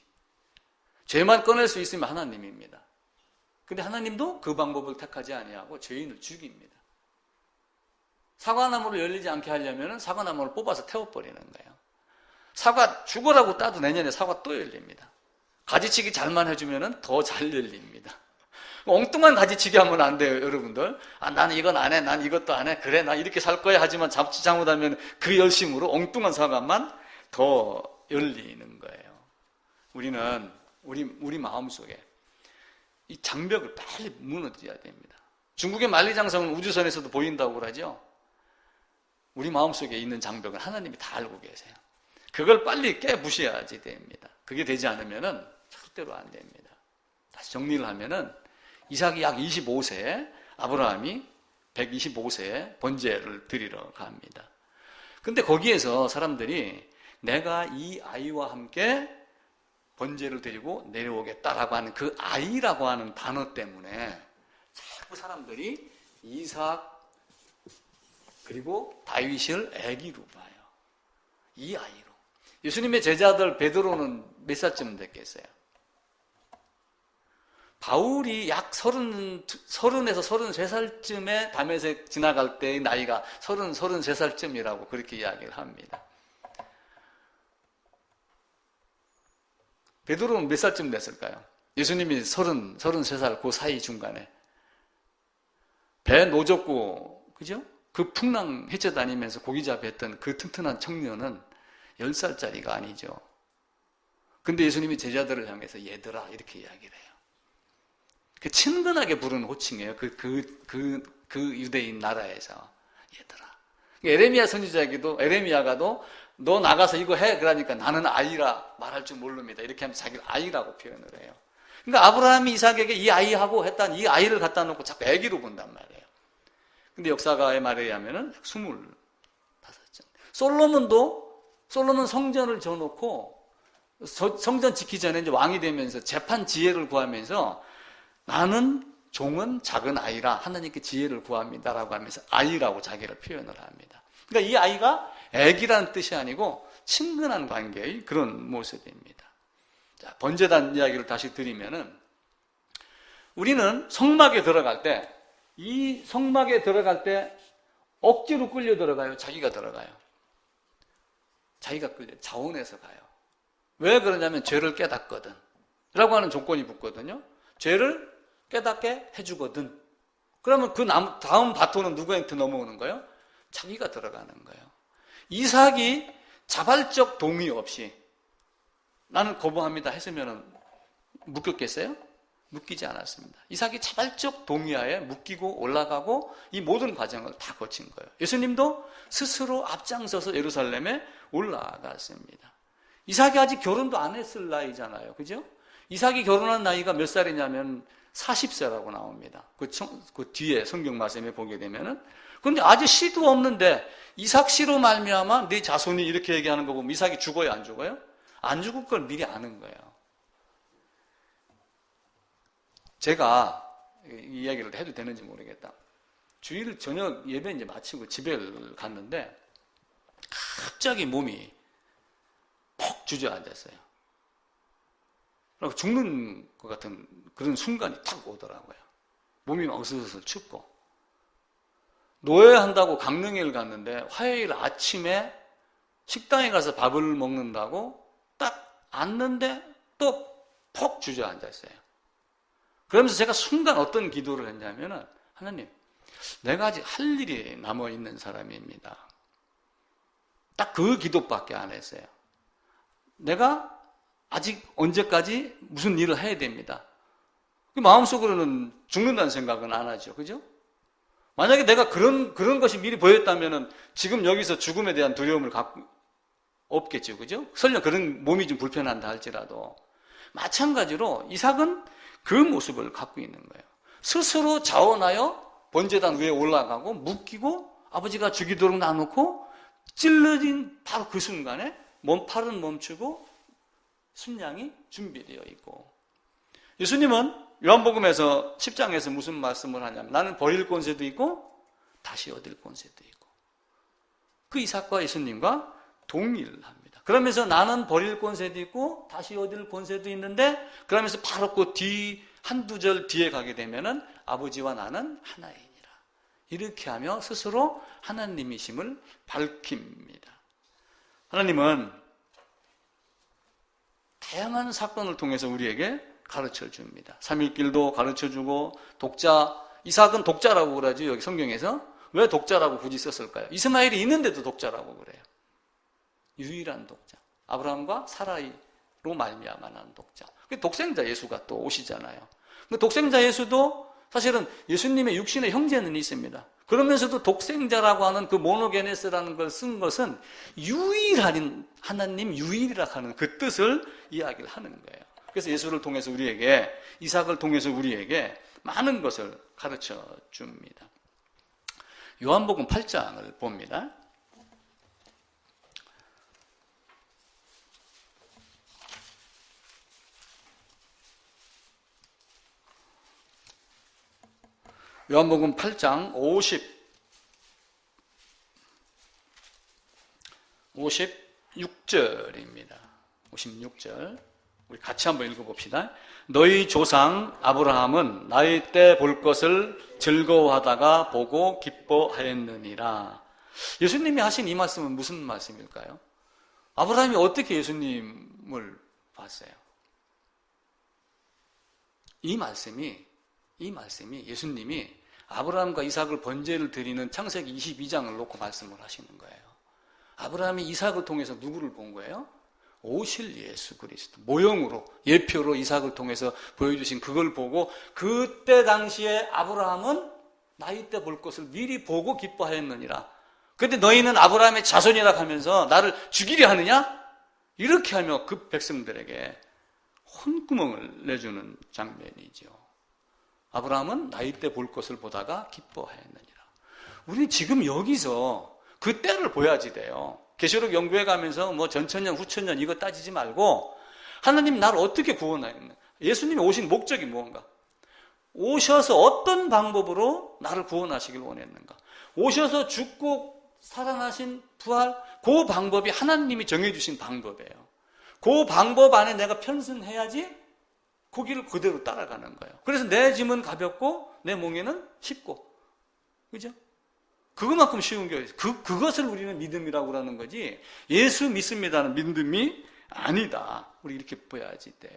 [SPEAKER 1] 죄만 꺼낼 수 있으면 하나님입니다. 근데 하나님도 그 방법을 택하지 아니하고 죄인을 죽입니다. 사과나무를 열리지 않게 하려면 사과나무를 뽑아서 태워버리는 거예요. 사과 죽어라고 따도 내년에 사과 또 열립니다. 가지치기 잘만 해주면 더 잘 열립니다. 엉뚱한 가지치기 하면 안 돼요, 여러분들. 아, 나는 이건 안 해, 난 이것도 안 해. 그래, 나 이렇게 살 거야. 하지만 잡지 잘못하면 그 열심으로 엉뚱한 사과만 더 열리는 거예요. 우리는 우리 마음속에 이 장벽을 빨리 무너뜨려야 됩니다. 중국의 만리장성은 우주선에서도 보인다고 그러죠. 우리 마음속에 있는 장벽은 하나님이 다 알고 계세요. 그걸 빨리 깨부셔야지 됩니다. 그게 되지 않으면 절대로 안 됩니다. 다시 정리를 하면은 이삭이 약 25세에, 아브라함이 125세에 번제를 드리러 갑니다. 근데 거기에서 사람들이 내가 이 아이와 함께 번제를 드리고 내려오겠다라고 하는 그 아이라고 하는 단어 때문에 자꾸 사람들이 이삭 그리고 다윗을 아기로 봐요. 이 아이로. 예수님의 제자들 베드로는 몇 살쯤 됐겠어요? 바울이 약 30에서 33살쯤에 다메섹 지나갈 때의 나이가 33살쯤이라고 그렇게 이야기를 합니다. 베드로는 몇 살쯤 됐을까요? 예수님이 33살 그 사이 중간에 배 노젓고, 그죠? 그 풍랑 헤쳐다니면서 고기잡이 했던 그 튼튼한 청년은 10살짜리가 아니죠. 근데 예수님이 제자들을 향해서 얘들아 이렇게 이야기를 해요. 그 친근하게 부르는 호칭이에요. 그 유대인 나라에서. 얘들아. 에레미야 선지자에게도, 에레미야가도 너 나가서 이거 해. 그러니까 나는 아이라 말할 줄 모릅니다. 이렇게 하면 자기를 아이라고 표현을 해요. 그러니까 아브라함이 이삭에게 이 아이하고 했던 이 아이를 갖다 놓고 자꾸 애기로 본단 말이에요. 근데 역사가의 말에 의하면은 25점. 솔로몬 성전을 져놓고 성전 짓기 전에 이제 왕이 되면서 재판 지혜를 구하면서 나는 종은 작은 아이라 하나님께 지혜를 구합니다라고 하면서 아이라고 자기를 표현을 합니다. 그러니까 이 아이가 애기라는 뜻이 아니고 친근한 관계의 그런 모습입니다. 자, 번제단 이야기를 다시 드리면은 우리는 성막에 들어갈 때, 이 성막에 들어갈 때 억지로 끌려 들어가요? 자기가 들어가요? 자기가 끌려, 자원해서 가요. 왜 그러냐면 죄를 깨닫거든 라고 하는 조건이 붙거든요. 죄를 깨닫게 해주거든. 그러면 그 다음 바톤은 누구한테 넘어오는 거예요? 자기가 들어가는 거예요. 이삭이 자발적 동의 없이 나는 거부합니다 했으면 묶였겠어요? 묶이지 않았습니다. 이삭이 자발적 동의하에 묶이고 올라가고 이 모든 과정을 다 거친 거예요. 예수님도 스스로 앞장서서 예루살렘에 올라갔습니다. 이삭이 아직 결혼도 안 했을 나이잖아요. 그죠? 이삭이 결혼한 나이가 몇 살이냐면 40세라고 나옵니다. 그 뒤에 성경 말씀에 보게 되면은. 그런데 아직 씨도 없는데 이삭 씨로 말미암아 네 자손이 이렇게 얘기하는 거 보면 이삭이 죽어요, 안 죽어요? 안 죽을 걸 미리 아는 거예요. 제가 이 이야기를 해도 되는지 모르겠다. 주일 저녁 예배 이제 마치고 집에 갔는데 갑자기 몸이 퍽 주저앉았어요. 그리고 죽는 것 같은 그런 순간이 탁 오더라고요. 몸이 막 어슬어슬 춥고. 노예한다고 강릉에를 갔는데 화요일 아침에 식당에 가서 밥을 먹는다고 딱 앉는데 또 퍽 주저앉았어요. 그러면서 제가 순간 어떤 기도를 했냐면은, 하나님, 내가 아직 할 일이 남아있는 사람입니다. 딱 그 기도밖에 안 했어요. 내가 아직 언제까지 무슨 일을 해야 됩니다. 마음속으로는 죽는다는 생각은 안 하죠. 그죠? 만약에 내가 그런 것이 미리 보였다면은 지금 여기서 죽음에 대한 두려움을 갖고 없겠죠. 그죠? 설령 그런 몸이 좀 불편한다 할지라도. 마찬가지로 이삭은 그 모습을 갖고 있는 거예요. 스스로 자원하여 번제단 위에 올라가고 묶이고 아버지가 주기도록 놔놓고 찔러진 바로 그 순간에 팔은 멈추고 순양이 준비되어 있고, 예수님은 요한복음에서 10장에서 무슨 말씀을 하냐면 나는 버릴 권세도 있고 다시 얻을 권세도 있고, 그 이삭과 예수님과 동일합니다. 그러면서 나는 버릴 권세도 있고 다시 얻을 권세도 있는데, 그러면서 바로 그 한두 절 뒤에 가게 되면은 아버지와 나는 하나이니라, 이렇게 하며 스스로 하나님이심을 밝힙니다. 하나님은 다양한 사건을 통해서 우리에게 가르쳐 줍니다. 삼일길도 가르쳐 주고, 이삭은 독자라고 그러죠. 여기 성경에서. 왜 독자라고 굳이 썼을까요? 이스마엘이 있는데도 독자라고 그래요. 유일한 독자. 아브라함과 사라이로 말미암아 난 독자. 독생자 예수가 또 오시잖아요. 독생자 예수도 사실은 예수님의 육신의 형제는 있습니다. 그러면서도 독생자라고 하는 그 모노게네스라는 걸 쓴 것은 유일한 하나님, 유일이라 하는 그 뜻을 이야기를 하는 거예요. 그래서 예수를 통해서 우리에게, 이삭을 통해서 우리에게 많은 것을 가르쳐 줍니다. 요한복음 8장을 봅니다. 요한복음 8장 56절입니다. 56절. 우리 같이 한번 읽어봅시다. 너희 조상 아브라함은 나이 때 볼 것을 즐거워하다가 보고 기뻐하였느니라. 예수님이 하신 이 말씀은 무슨 말씀일까요? 아브라함이 어떻게 예수님을 봤어요? 이 말씀이 예수님이 아브라함과 이삭을 번제를 드리는 창세기 22장을 놓고 말씀을 하시는 거예요. 아브라함이 이삭을 통해서 누구를 본 거예요? 오실 예수 그리스도. 모형으로, 예표로 이삭을 통해서 보여주신 그걸 보고, 그때 당시에 아브라함은 나이 때 볼 것을 미리 보고 기뻐하였느니라. 그런데 너희는 아브라함의 자손이라 하면서 나를 죽이려 하느냐? 이렇게 하며 그 백성들에게 혼구멍을 내주는 장면이죠. 아브라함은 나이 때 볼 것을 보다가 기뻐하였느니라. 우리는 지금 여기서 그 때를 보야지 돼요. 계시록 연구해 가면서 뭐 전천년, 후천년 이거 따지지 말고, 하나님 나를 어떻게 구원하였나? 예수님이 오신 목적이 무언가? 오셔서 어떤 방법으로 나를 구원하시길 원했는가? 오셔서 죽고 살아나신 부활, 그 방법이 하나님이 정해주신 방법이에요. 그 방법 안에 내가 편승해야지 그 길을 그대로 따라가는 거예요. 그래서 내 짐은 가볍고 내 몽에는 쉽고, 그죠? 그것만큼 쉬운 게 어디서? 그것을 우리는 믿음이라고 하는 거지, 예수 믿습니다는 믿음이 아니다. 우리 이렇게 봐야지 돼요.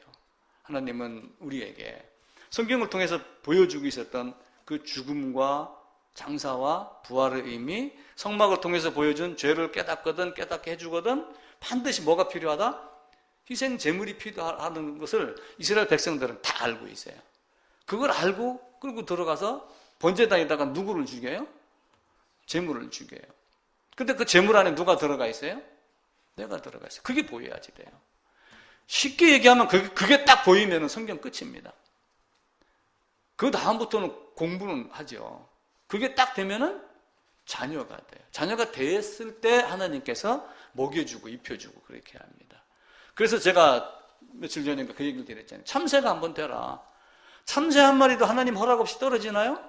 [SPEAKER 1] 하나님은 우리에게 성경을 통해서 보여주고 있었던 그 죽음과 장사와 부활의 의미, 성막을 통해서 보여준 죄를 깨닫거든 깨닫게 해주거든 반드시 뭐가 필요하다? 희생 제물이 필요하다는 것을 이스라엘 백성들은 다 알고 있어요. 그걸 알고 끌고 들어가서 번제단에다가 누구를 죽여요? 제물을 죽여요. 근데 그 제물 안에 누가 들어가 있어요? 내가 들어가 있어요. 그게 보여야지 돼요. 쉽게 얘기하면 그게 딱 보이면 성경 끝입니다. 그 다음부터는 공부는 하죠. 그게 딱 되면은 자녀가 돼요. 자녀가 됐을 때 하나님께서 먹여주고 입혀주고 그렇게 합니다. 그래서 제가 며칠 전에 그 얘기를 드렸잖아요. 참새가 한번 되라. 참새 한 마리도 하나님 허락 없이 떨어지나요?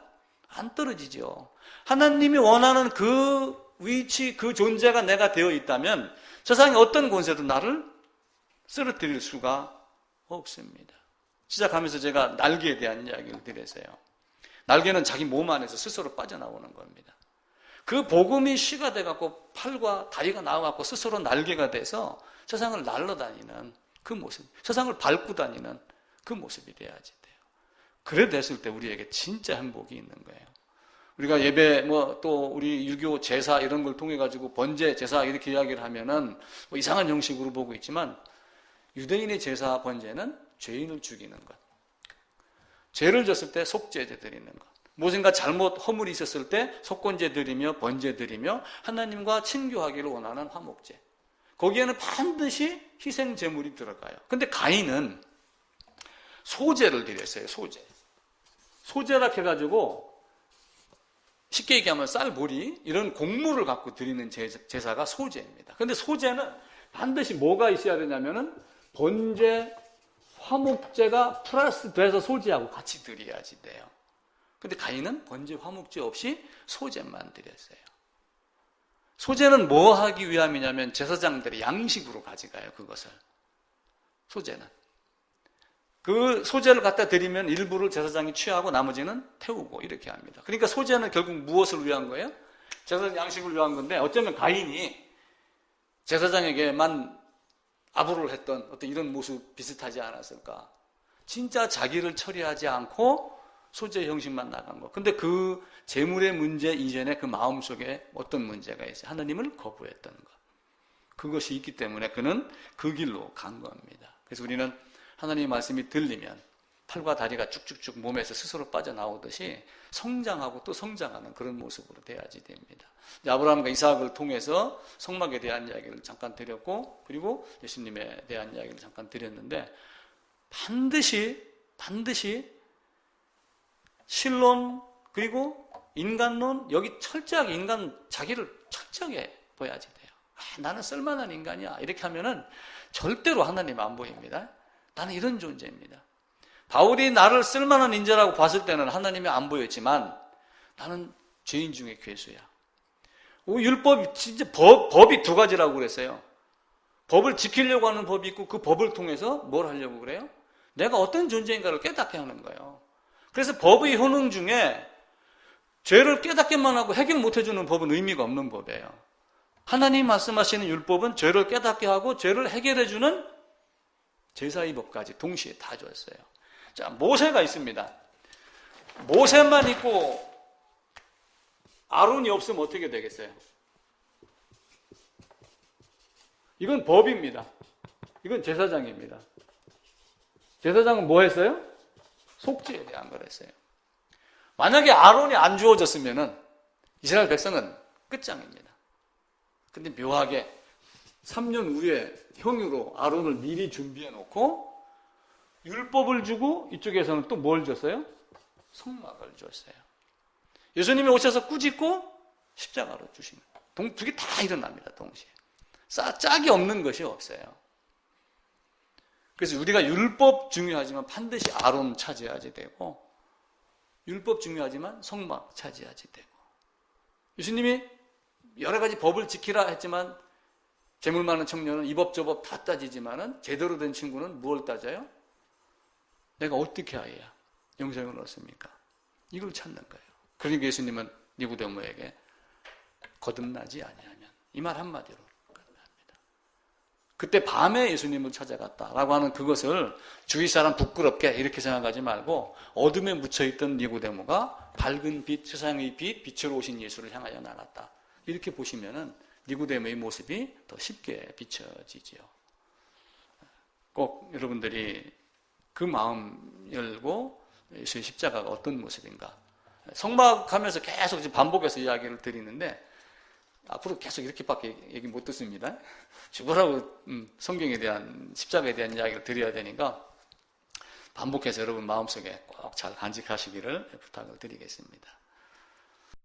[SPEAKER 1] 안 떨어지죠. 하나님이 원하는 그 위치, 그 존재가 내가 되어 있다면 세상에 어떤 권세도 나를 쓰러뜨릴 수가 없습니다. 시작하면서 제가 날개에 대한 이야기를 드렸어요. 날개는 자기 몸 안에서 스스로 빠져나오는 겁니다. 그 복음이 씨가 돼갖고 팔과 다리가 나와갖고 스스로 날개가 돼서 세상을 날아다니는 그 모습, 세상을 밟고 다니는 그 모습이 돼야지 돼요. 그래 됐을 때 우리에게 진짜 행복이 있는 거예요. 우리가 예배, 또 우리 유교 제사 이런 걸 통해 가지고 번제 제사 이렇게 이야기를 하면은 이상한 형식으로 보고 있지만 유대인의 제사 번제는 죄인을 죽이는 것, 죄를 졌을 때 속죄제 드리는 것, 무엇인가 잘못 허물이 있었을 때 속건제 드리며 번제 드리며 하나님과 친교하기를 원하는 화목제, 거기에는 반드시 희생 제물이 들어가요. 근데 가인은 소제를 드렸어요. 소제라 해가지고 쉽게 얘기하면 쌀보리 이런 곡물을 갖고 드리는 제사가 소제입니다. 근데 소제는 반드시 뭐가 있어야 되냐면은 번제, 화목제가 플러스 돼서 소제하고 같이 드려야지 돼요. 근데 가인은 번제, 화목제 없이 소제만 드렸어요. 소제는 뭐 하기 위함이냐면 제사장들이 양식으로 가져가요. 그것을. 소제는. 그 소제를 갖다 드리면 일부를 제사장이 취하고 나머지는 태우고 이렇게 합니다. 그러니까 소제는 결국 무엇을 위한 거예요? 제사장 양식을 위한 건데 어쩌면 가인이 제사장에게만 아부를 했던 어떤 이런 모습 비슷하지 않았을까? 진짜 자기를 처리하지 않고 소제 형식만 나간 거. 근데 그 재물의 문제 이전에 그 마음속에 어떤 문제가 있어요? 하나님을 거부했던 것. 그것이 있기 때문에 그는 그 길로 간 겁니다. 그래서 우리는 하나님의 말씀이 들리면 팔과 다리가 쭉쭉쭉 몸에서 스스로 빠져나오듯이 성장하고 또 성장하는 그런 모습으로 돼야지 됩니다. 아브라함과 이삭을 통해서 성막에 대한 이야기를 잠깐 드렸고, 그리고 예수님에 대한 이야기를 잠깐 드렸는데, 반드시 신론 그리고 인간론, 여기 철저하게 인간 자기를 철저하게 보여야지 돼요. 나는 쓸만한 인간이야 이렇게 하면은 절대로 하나님 안 보입니다. 나는 이런 존재입니다. 바울이 나를 쓸만한 인재라고 봤을 때는 하나님이 안 보였지만 나는 죄인 중에 괴수야. 율법이 진짜 법이 두 가지라고 그랬어요. 법을 지키려고 하는 법이 있고 그 법을 통해서 뭘 하려고 그래요? 내가 어떤 존재인가를 깨닫게 하는 거예요. 그래서 법의 효능 중에 죄를 깨닫게만 하고 해결 못 해주는 법은 의미가 없는 법이에요. 하나님 말씀하시는 율법은 죄를 깨닫게 하고 죄를 해결해주는 제사의 법까지 동시에 다 줬어요. 자, 모세가 있습니다. 모세만 있고 아론이 없으면 어떻게 되겠어요? 이건 법입니다. 이건 제사장입니다. 제사장은 뭐 했어요? 속죄에 대한 걸 했어요. 만약에 아론이 안 주어졌으면은 이스라엘 백성은 끝장입니다. 근데 묘하게 3년 후에 형유로 아론을 미리 준비해 놓고 율법을 주고 이쪽에서는 또 뭘 줬어요? 성막을 줬어요. 예수님이 오셔서 꾸짖고 십자가로 주시는 두 개 다 일어납니다. 동시에. 짝이 없는 것이 없어요. 그래서 우리가 율법 중요하지만 반드시 아론 차지해야지 되고, 율법 중요하지만 성막 차지해야지 되고, 예수님이 여러 가지 법을 지키라 했지만 재물 많은 청년은 이 법 저 법 다 따지지만은 제대로 된 친구는 무엇을 따져요? 내가 어떻게 해야 영생을 얻습니까? 이걸 찾는 거예요. 그러니까 예수님은 니고데모에게 거듭나지 아니하면, 이 말 한마디로 거듭납니다. 그때 밤에 예수님을 찾아갔다라고 하는 그것을 주위 사람 부끄럽게 이렇게 생각하지 말고, 어둠에 묻혀있던 니고데모가 밝은 빛, 세상의 빛, 빛으로 오신 예수를 향하여 나갔다, 이렇게 보시면은 니고데모의 모습이 더 쉽게 비춰지지요. 꼭 여러분들이 그 마음 열고 예수의 십자가가 어떤 모습인가, 성막하면서 계속 반복해서 이야기를 드리는데,
[SPEAKER 2] 앞으로 계속 이렇게밖에 얘기 못 듣습니다. 죽으라고 성경에 대한 십자가에 대한 이야기를 드려야 되니까 반복해서 여러분 마음속에 꼭 잘 간직하시기를 부탁을 드리겠습니다.